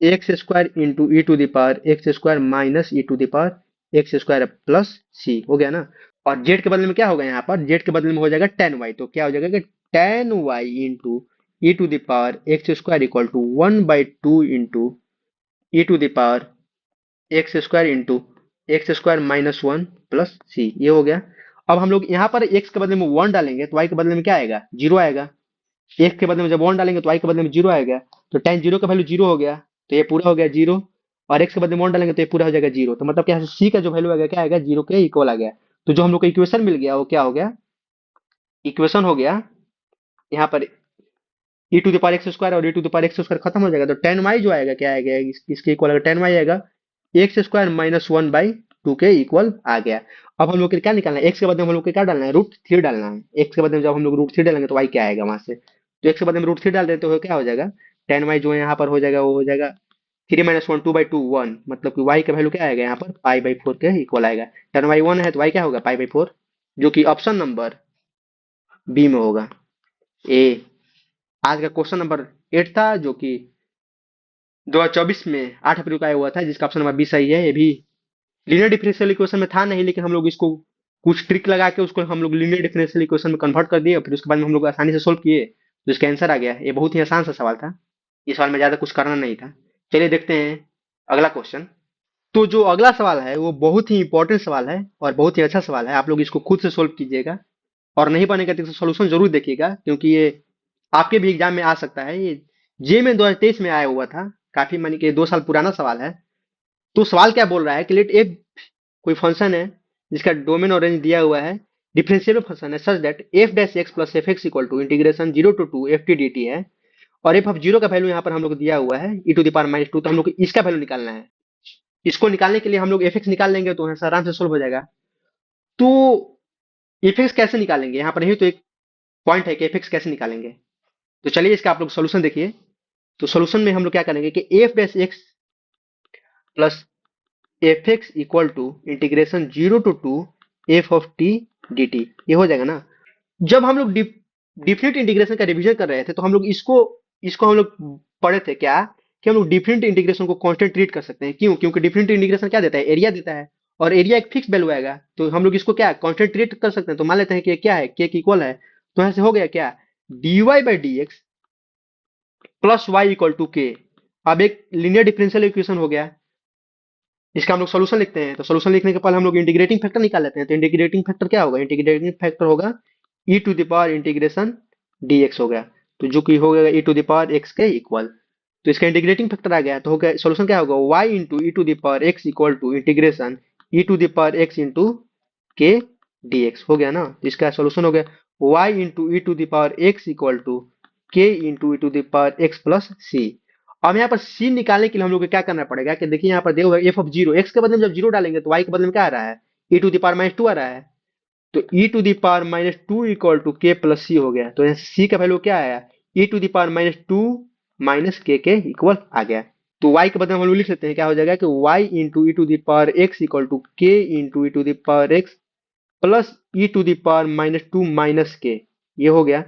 x square into e to the power x square minus e to the power x square plus c, हो गया ना। और Z के बदले में क्या होगा, यहाँ पर जेड के बदले में हो जाएगा टेन वाई, तो क्या हो जाएगा कि ten y into e to the power x square equal to one by two into e to the power x square into x square minus one plus c, ये हो गया। अब हम लोग यहाँ पर एक्स के बदले में वन डालेंगे तो वाई के बदले में क्या आएगा, जीरो आएगा। एक्स के बदले में जब वन डालेंगे तो वाई के बदले में जीरो आएगा, तो टेन जीरो का वैल्यू जीरो हो गया, तो ये पूरा हो गया जीरो। और एक्स के बदले में वन डालेंगे तो ये पूरा हो जाएगा जीरो, तो मतलब क्या है, सी का जो वैल्यू आ गया क्या आएगा, जीरो के इक्वल आ गया। तो जो हम लोग को इक्वेशन मिल गया वो क्या हो गया, इक्वेशन हो गया यहाँ पर e to the power x square और e to the power x square खत्म हो जाएगा, तो टेन वाई जो आएगा क्या आएगा, इसके इक्वल आएगा टेन वाई आएगा x square minus one by to के इक्वल आ गया। अब हम लोग को क्या निकालना है, एक्स के बदले में हम लोग को क्या डालना है, रूट थ्री डालना है। एक्स के बदले में जब हम लोग रूट थ्री डालेंगे तो वाई क्या आएगा वहां से, तो एक्स के बदले में रूट थ्री डाल देते हो क्या हो जाएगा, टेन वाई जो है यहाँ पर हो जाएगा वो हो जाएगा three minus one two by two one, मतलब कि वाई का वैल्यू क्या आएगा यहाँ पर पाई बाई फोर के इक्वल आएगा। टेन वाई वन है तो वाई क्या होगा, पाई बाई फोर, जो कि ऑप्शन नंबर बी में होगा ए। आज का क्वेश्चन नंबर 8 था, जो कि 2024 में 8 अप्रैल को आया हुआ था, जिसका ऑप्शन नंबर बी सही है। ये भी लीनियर डिफरेंशियल इक्वेशन में था नहीं, लेकिन हम लोग इसको कुछ ट्रिक लगा के उसको हम लोग लीनियर डिफरेंशियल इक्वेशन में कन्वर्ट कर दिए, फिर उसके बाद में हम लोग आसानी से सोल्व किए, तो इसका आंसर आ गया। ये बहुत ही आसान सा सवाल था, इस सवाल में ज्यादा कुछ करना नहीं था। चलिए देखते हैं अगला क्वेश्चन। तो जो अगला सवाल है वो बहुत ही इंपॉर्टेंट सवाल है और बहुत ही अच्छा सवाल है। आप लोग इसको खुद से सोल्व कीजिएगा, और नहीं बनेगा तो सोल्यूशन जरूर देखिएगा, क्योंकि ये आपके भी एग्जाम में आ सकता है। ये जे में 2023 में आया हुआ था, काफी मानी कि 2 साल पुराना सवाल है। तो सवाल क्या बोल रहा है कि लेट एफ कोई फंक्शन है जिसका डोमेन और रेंज दिया हुआ है, डिफरेंशिएबल फंक्शन है such that f dash x plus f x equal to integration 0 to 2 f t d t है, और एफ ऑफ जीरो का वैल्यू यहाँ पर हम लोग दिया हुआ है e to the power minus two. तो हम लोग को इसका वैल्यू निकालना है। इसको निकालने के लिए हम लोग एफ एक्स निकाल लेंगे तो यहाँ से आराम से सोल्व हो जाएगा। तो एफ एक्स कैसे निकालेंगे, यहाँ पर यही तो एक पॉइंट है कि एफ एक्स कैसे निकालेंगे। तो चलिए इसका आप लोग सोल्यूशन देखिए। तो सोल्यूशन में हम लोग क्या करेंगे कि f dash x plus f x equal to integration 0 to 2 f of t d t, ये हो जाएगा ना। जब हम लोग डिफरेंट इंटीग्रेशन का रिवीजन कर रहे थे तो हम लोग इसको इसको हम लोग पढ़े थे क्या, कि हम लोग डिफरेंट इंटीग्रेशन को कांस्टेंट ट्रीट कर सकते हैं। क्यों? क्योंकि डिफरेंट इंटीग्रेशन क्या देता है, एरिया देता है, और एरिया एक फिक्स वैल्यू आएगा, तो हम लोग इसको क्या कांस्टेंट ट्रीट कर सकते हैं। तो मान लेते हैं कि ये क्या है, के इक्वल है, तो यहाँ से हो गया क्या, dy by d x plus y equal to k. अब एक लीनियर डिफरेंशियल इक्वेशन हो गया। इसका हम लोग सोल्यूशन लिखते हैं। तो सोल्यूशन लिखने के पहले हम लोग इंटीग्रेटिंग फैक्टर निकाल लेते हैं। तो इंटीग्रेटिंग फैक्टर क्या होगा, इंटीग्रेटिंग फैक्टर होगा e to the power integration dx हो गया, तो जो कि हो गया e to the power x के इक्वल। तो इसका इंटीग्रेटिंग फैक्टर आ गया, तो हो गया सोल्यूशन क्या होगा, y into e to the power x equal to integration e to the power x into k dx हो गया ना। तो इसका सोल्यूशन हो गया y into e to the power x equal to k into e to the power x plus c. अब यहाँ पर सी निकालने के लिए हम लोग को क्या करना पड़ेगा कि देखिए यहाँ पर देखो एफ ऑफ जीरो, एक्स के बदले में जब जीरो डालेंगे तो वाई के बदले में क्या आ रहा है, e to the power minus to आ रहा है। तो e to the power minus two equal to k plus c हो गया। तो यहाँ सी का वैल्यू क्या आया, ई to the power minus two minus k equal आ गया। तो y के बदले में हम लोग लिख सकते हैं, क्या हो जाएगा कि y into e to the power x equal to k into e to the power x plus e to the power minus two minus k, ये हो गया।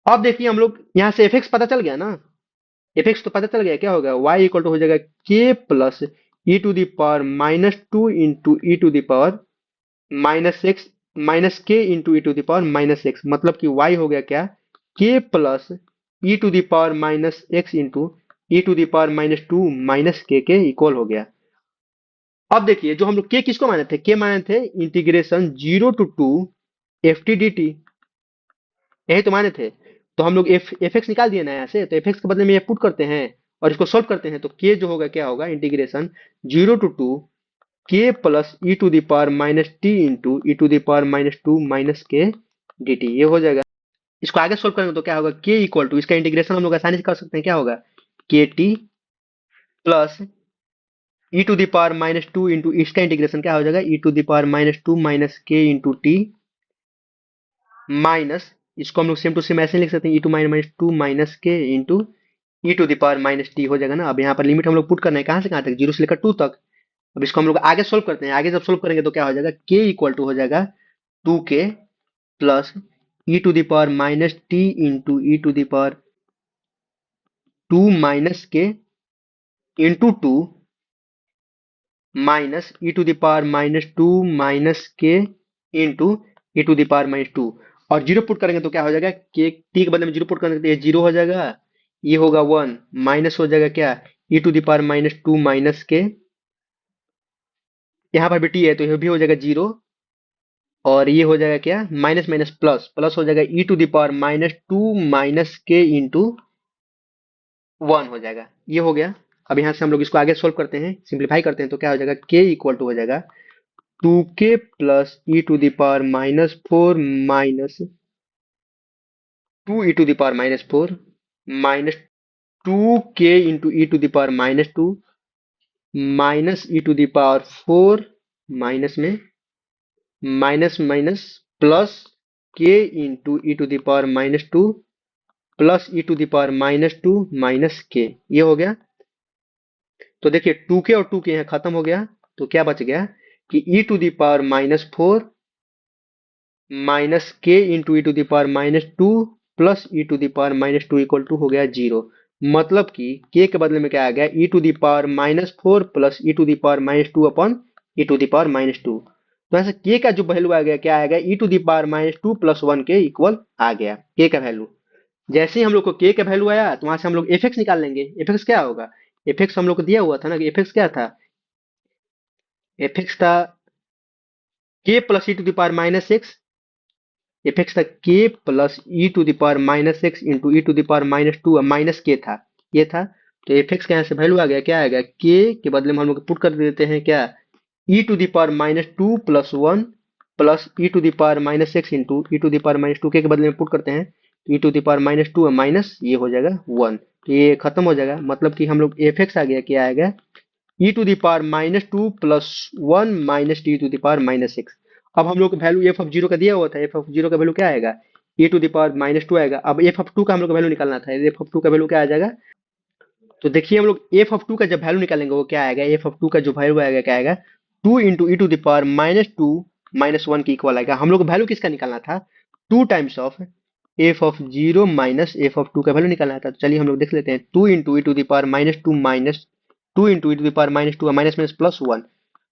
अब देखिए हम लोग यहाँ से एफ एक्स पता चल गया ना, एफ एक्स तो पता चल गया, क्या होगा y इक्वल टू हो जाएगा k plus e to the power minus two into e to the power minus x minus k into e to the power minus x. मतलब कि y हो गया क्या, k plus e to the power minus x into e to the power minus two minus k equal हो गया। अब देखिए जो हम लोग के किसको माने थे, के माने थे integration 0 to 2 f t d T, यही तो माने थे। तो हम लोग एफ एक्स निकाल दिए ना यहाँ से, तो एफ एक्स के बदले में ये पुट करते हैं और इसको सोल्व करते हैं। तो के जो होगा क्या होगा, integration 0 to 2 k plus e to the power minus t into e to the power minus two minus k d t, ये हो जाएगा। इसको आगे सोल्व करेंगे तो क्या होगा, के इक्वल टू, इसका इंटीग्रेशन हम लोग आसानी से कर सकते हैं, क्या होगा k t plus e to the power minus two into, इसका इंटीग्रेशन क्या हो जाएगा e to the power minus two minus k into t minus, इसको हम लोग सेम टू सेम ऐसे लिख सकते हैं e to minus two minus k into e to the power minus t हो जाएगा ना। अब यहाँ पर लिमिट हम लोग पुट करना है, कहाँ से कहाँ तक, जीरो से लेकर टू तक। अब इसको हम लोग आगे सोल्व करते हैं। आगे जब सोल्व करेंगे तो क्या हो जाएगा, के इक्वल टू हो जाएगा two k plus e to the power minus t into e to the power two minus k into two minus e to the power minus two minus k into e to the power minus two. और zero put करेंगे तो क्या हो जाएगा, के T के बदले में जीरो पुट करेंगे तो ये जीरो हो जाएगा, ये होगा वन, माइनस हो जाएगा क्या e to the power minus two minus k, यहाँ पर भी टी है तो ये भी हो जाएगा जीरो, और ये हो जाएगा क्या माइनस माइनस प्लस, प्लस हो जाएगा e to the power minus two minus k into one हो जाएगा, ये हो गया। अब यहाँ से हम लोग इसको आगे सोल्व करते हैं, सिंप्लीफाई करते हैं, तो क्या हो जाएगा के इक्वल टू हो जाएगा two k plus e to the power minus four minus two e to the power minus four minus two k into e to the power minus two minus e to the power four minus में minus minus plus k into e to the power minus two plus e to the power minus two minus k, ये हो गया। तो देखिए to के और to के यहाँ खत्म हो गया, तो क्या बच गया कि e to the power minus four minus k into e to the power minus two plus e to the power minus two equal to हो गया जीरो। मतलब कि के बदले में क्या आ गया, e to the power minus four plus e to the power minus two upon e to the power minus two. तो यहाँ से के का जो वैल्यू आ गया क्या आएगा, e to the power minus two plus one k equal आ गया के का वैल्यू। जैसे ही हम लोग को के का वैल्यू आया तो वहां से हम लोग एफ एक्स निकाल लेंगे। एफ एक्स क्या होगा, एफ एक्स हम लोग को दिया हुआ था ना कि एफ एक्स क्या था, एफ एक्स था k plus e to the power minus x, f x था k plus e to the power minus x into e to the power minus two minus k था, ये था। तो F x का यहाँ से value आ गया क्या आएगा, के बदले में हम लोग पुट कर देते हैं क्या, e to the power minus two plus one plus e to the power minus x into e to the power minus two के बदले में पुट करते हैं तो e to the power minus two minus ये हो जाएगा वन, तो ये खत्म हो जाएगा। मतलब कि हम लोग एफ एक्स आ गया क्या आएगा, e to the power minus two plus one minus t to the power minus six. अब हम लोग को वैल्यू एफ ऑफ जीरो का दिया हुआ था, एफ ऑफ जीरो का वैल्यू क्या आएगा, e to the power minus two आएगा। अब एफ ऑफ टू का हम लोग वैल्यू निकालना था, एफ ऑफ टू का वैल्यू क्या आ जाएगा, तो देखिए हम लोग एफ ऑफ टू का जब वैल्यू निकालेंगे वो क्या आएगा, एफ ऑफ टू का जो वैल्यू आएगा क्या आएगा, two into e to the power minus two minus one की इक्वल आएगा। हम लोग को वैल्यू किसका निकालना था, two times of f of zero minus f of two का वैल्यू निकालना था। तो चलिए हम लोग देख लेते हैं, two into e to the power minus two into e to the power minus two minus minus plus one,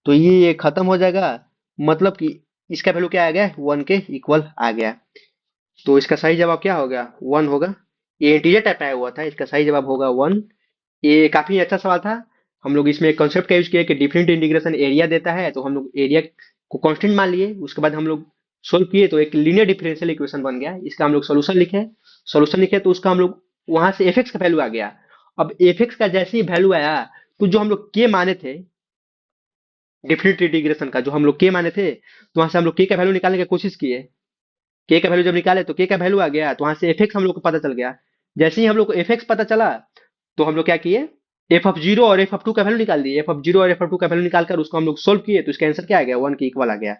तो ये खत्म हो जाएगा। मतलब कि इसका वैल्यू क्या आ गया, वन के इक्वल आ गया। तो इसका सही जवाब क्या होगा, वन होगा। ये इंटीजर टाइप आया हुआ था, इसका सही जवाब होगा वन। ये काफी अच्छा सवाल था। हम लोग इसमें एक कॉन्सेप्ट का यूज किया कि डिफरेंट इंटीग्रेशन एरिया देता है, तो हम लोग एरिया को कांस्टेंट मान लिए, उसके बाद हम लोग सोल्व किए तो एक लीनियर डिफरेंशियल इक्वेशन बन गया। इसका हम लोग सोल्यूशन लिखे तो उसका हम लोग वहां से एफ एक्स का वैल्यू आ गया। अब एफ एक्स का जैसे ही वैल्यू आया तो जो हम लोग के माने थे डिफरेंट इंटीग्रेशन का, जो हम लोग के माने थे, तो वहां से हम लोग के का वैल्यू निकालने की कोशिश किए। के का वैल्यू जब निकाले तो के का वैल्यू आ गया, तो वहां से एफ एक्स हम लोग को पता चल गया। जैसे ही हम लोग को एफ एक्स पता चला तो हम लोग क्या किए, एफ ऑफ जीरो और एफ ऑफ टू का वैल्यू निकाल दिए। एफ ऑफ जीरो और एफ ऑफ टू का वैल्यू निकालकर उसको हम लोग सोल्व किए तो इसका आंसर क्या आ गया, वन के इक्वल आ गया।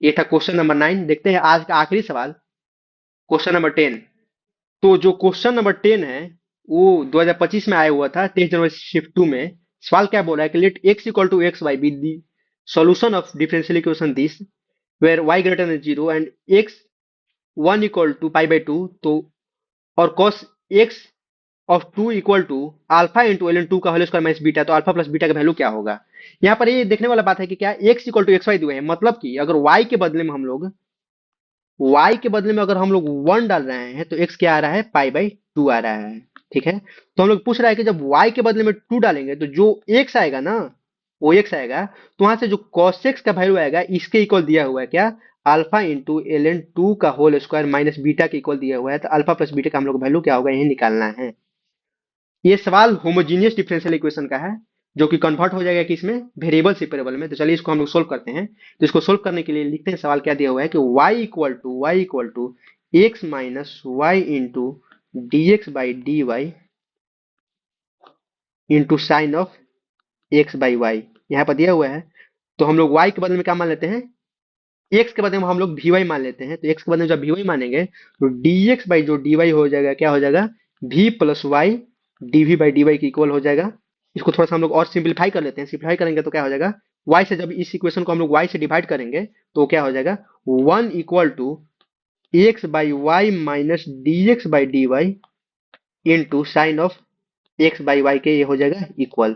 ये था क्वेश्चन नंबर 9। देखते हैं आज का आखिरी सवाल, क्वेश्चन नंबर 10। तो जो क्वेश्चन नंबर 10 है वो 2025 में आया हुआ था, 23 जनवरी शिफ्ट 2 में। सवाल क्या बोल रहा है कि let x equal to x y be the solution of differential equation this where y greater than zero and x one equal to pi by two, तो और cos x of two equal to alpha into l n two का whole square minus beta, तो alpha plus beta का value क्या होगा। यहाँ पर ये देखने वाला बात है कि क्या x equal to x y दिए हैं, मतलब कि अगर वाई के बदले में हम लोग अगर हम लोग वन डाल रहे हैं तो एक्स क्या आ रहा है, पाई बाई टू आ रहा है। ठीक है, तो हम लोग पूछ रहा है कि जब वाई के बदले में टू डालेंगे तो जो एक्स आएगा ना, वो एक्स आएगा, तो वहां से जो cos x का वैल्यू आएगा इसके इक्वल दिया हुआ है क्या, alpha into l n two का होल स्क्वायर माइनस बीटा के इक्वल दिया हुआ है। तो अल्फा प्लस बीटा का हम लोग वैल्यू क्या होगा, यही निकालना है। ये सवाल होमोजीनियस डिफरेंशियल इक्वेशन का है, जो कि कन्वर्ट हो जाएगा कि इसमें वेरिएबल सेपरेबल में। तो चलिए इसको हम लोग सोल्व करते हैं। तो इसको सोल्व करने के लिए लिखते हैं, सवाल क्या दिया हुआ है कि y equal to x minus y into d x by d y into sine of x by y, यहाँ पर दिया हुआ है। तो हम लोग y के बदले में क्या मान लेते हैं, x के बदले में हम लोग भी वाई मान लेते हैं। तो x के बदले में जब भी वाई मानेंगे तो डी एक्स बाई जो डी वाई हो जाएगा क्या हो जाएगा, v plus y d v by d y की इक्वल हो जाएगा। इसको थोड़ा सा हम लोग और सिंप्लीफाई कर लेते हैं। सिंप्लीफाई करेंगे तो क्या हो जाएगा, y से जब इस इक्वेशन को हम लोग y से डिवाइड करेंगे तो क्या हो जाएगा, one equal to x by y minus d x by d y into sine of x by y के ये हो जाएगा इक्वल।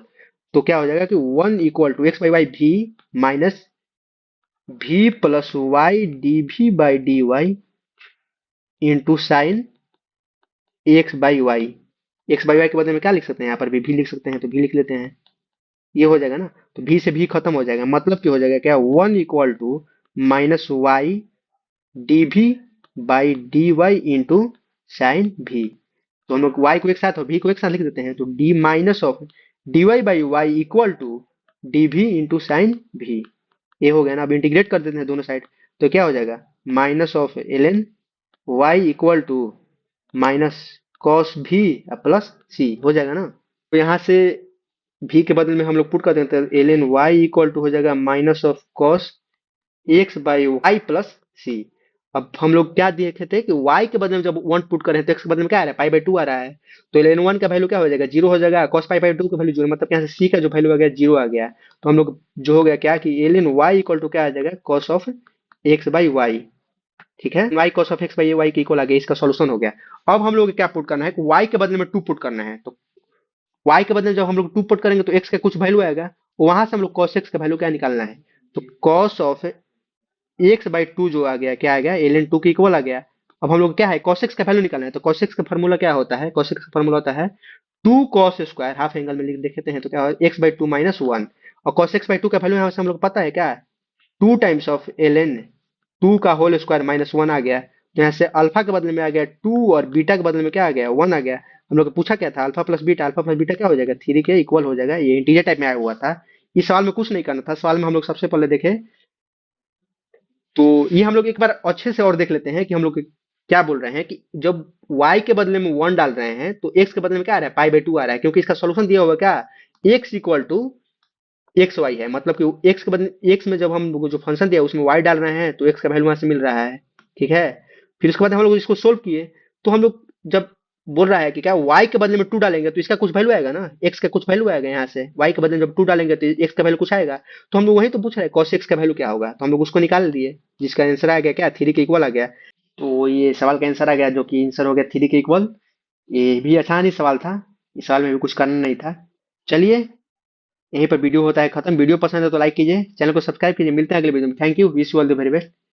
तो क्या हो जाएगा कि one equal to x by y v minus v plus y d भी by d y into sine x by y. X by y के बदले में क्या लिख सकते हैं, यहाँ पर भी लिख सकते हैं, तो भी लिख लेते हैं, ये हो जाएगा ना। तो भी से भी खत्म हो जाएगा, मतलब कि हो जाएगा क्या, one equal to minus y d भी by d y into sine भी। तो हम लोग y को एक साथ और v को एक साथ लिख देते हैं, तो d minus of d y by y equal to d v into sine v, ये हो गया ना। अब इंटीग्रेट कर देते हैं दोनों साइड, तो क्या हो जाएगा, minus of l n y equal to minus cos भी प्लस सी हो जाएगा ना। तो यहाँ से भी के बदले में हम लोग पुट कर देते हैं, l n y equal to हो जाएगा minus of cos x by y plus c. अब हम लोग क्या देखे थे कि y के बदले में जब वन पुट करें तो x के बदले में क्या आ रहा है, पाई बाई टू आ रहा है। तो ln वन का वैल्यू क्या हो जाएगा, जीरो हो जाएगा। cos पाई बाई टू का वैल्यू जीरो, मतलब यहाँ से c का जो वैल्यू आ गया जीरो आ गया। तो हम लोग जो हो गया क्या कि ln y इक्वल टू क्या आ जाएगा, cos of x by y. ठीक है, y cos of x by y के इक्वल आ गया, इसका सोल्यूशन हो गया। अब हम लोग क्या पुट करना है कि y के बदले में टू पुट करना है। तो y के बदले में जब हम लोग 2 पुट करेंगे तो x का कुछ वैल्यू आएगा, वहां से हम लोग cos x का वैल्यू क्या निकालना है, तो cos of x by to जो आ गया, क्या आ गया, एल एन टू के इक्वल आ गया। अब हम लोग क्या है, cos x का वैल्यू निकालना है, तो cos x का फॉर्मूला क्या होता है, cos x का फॉर्मूला होता है two cos square, half angle में लिख देते हैं तो क्या होगा, x by two minus one. और cos x बाई टू का वैल्यू यहाँ से हम लोग पता है क्या, two times of l n, two का होल स्क्वायर माइनस वन आ गया। तो यहाँ से अल्फा के बदले में आ गया टू, और बीटा के बदले में क्या आ गया, वन आ गया। हम लोग को पूछा क्या था, alpha plus beta, alpha plus beta क्या हो जाएगा, थ्री के इक्वल हो जाएगा। ये इंटीजर टाइप में आया हुआ था। इस सवाल में कुछ नहीं करना था, सवाल में हम लोग सबसे पहले देखे तो ये हम लोग एक बार अच्छे से और देख लेते हैं कि हम लोग क्या बोल रहे हैं, कि जब y के बदले में वन डाल रहे हैं तो x के बदले में क्या आ रहा है, पाई बाई टू आ रहा है, क्योंकि इसका सोल्यूशन दिया हुआ है क्या, x equal to x y है। मतलब कि x के बदले x में जब हम लोग जो फंक्शन दिया है उसमें y डाल रहे हैं तो x का वैल्यू वहां से मिल रहा है। ठीक है, फिर उसके बाद हम लोग इसको सोल्व किए, तो हम लोग जब बोल रहा है कि क्या y के बदले में टू डालेंगे तो इसका कुछ वैल्यू आएगा ना, x का कुछ वैल्यू आएगा यहाँ से, y के बदले में जब टू डालेंगे तो x का वैल्यू कुछ आएगा। तो हम लोग वही तो पूछ रहे हैं cos x का वैल्यू क्या होगा, तो हम लोग उसको निकाल दिए, जिसका आंसर आ गया क्या, थ्री के इक्वल आ गया। तो ये सवाल का आंसर आ गया, जो कि आंसर हो गया थ्री के इक्वल। ये भी आसान ही सवाल था, इस सवाल में भी कुछ करना नहीं था। चलिए, यहीं पर वीडियो होता है खत्म। वीडियो पसंद है तो लाइक कीजिए, चैनल को सब्सक्राइब कीजिए। मिलते हैं अगले वीडियो में। Thank you, wish you all the very best.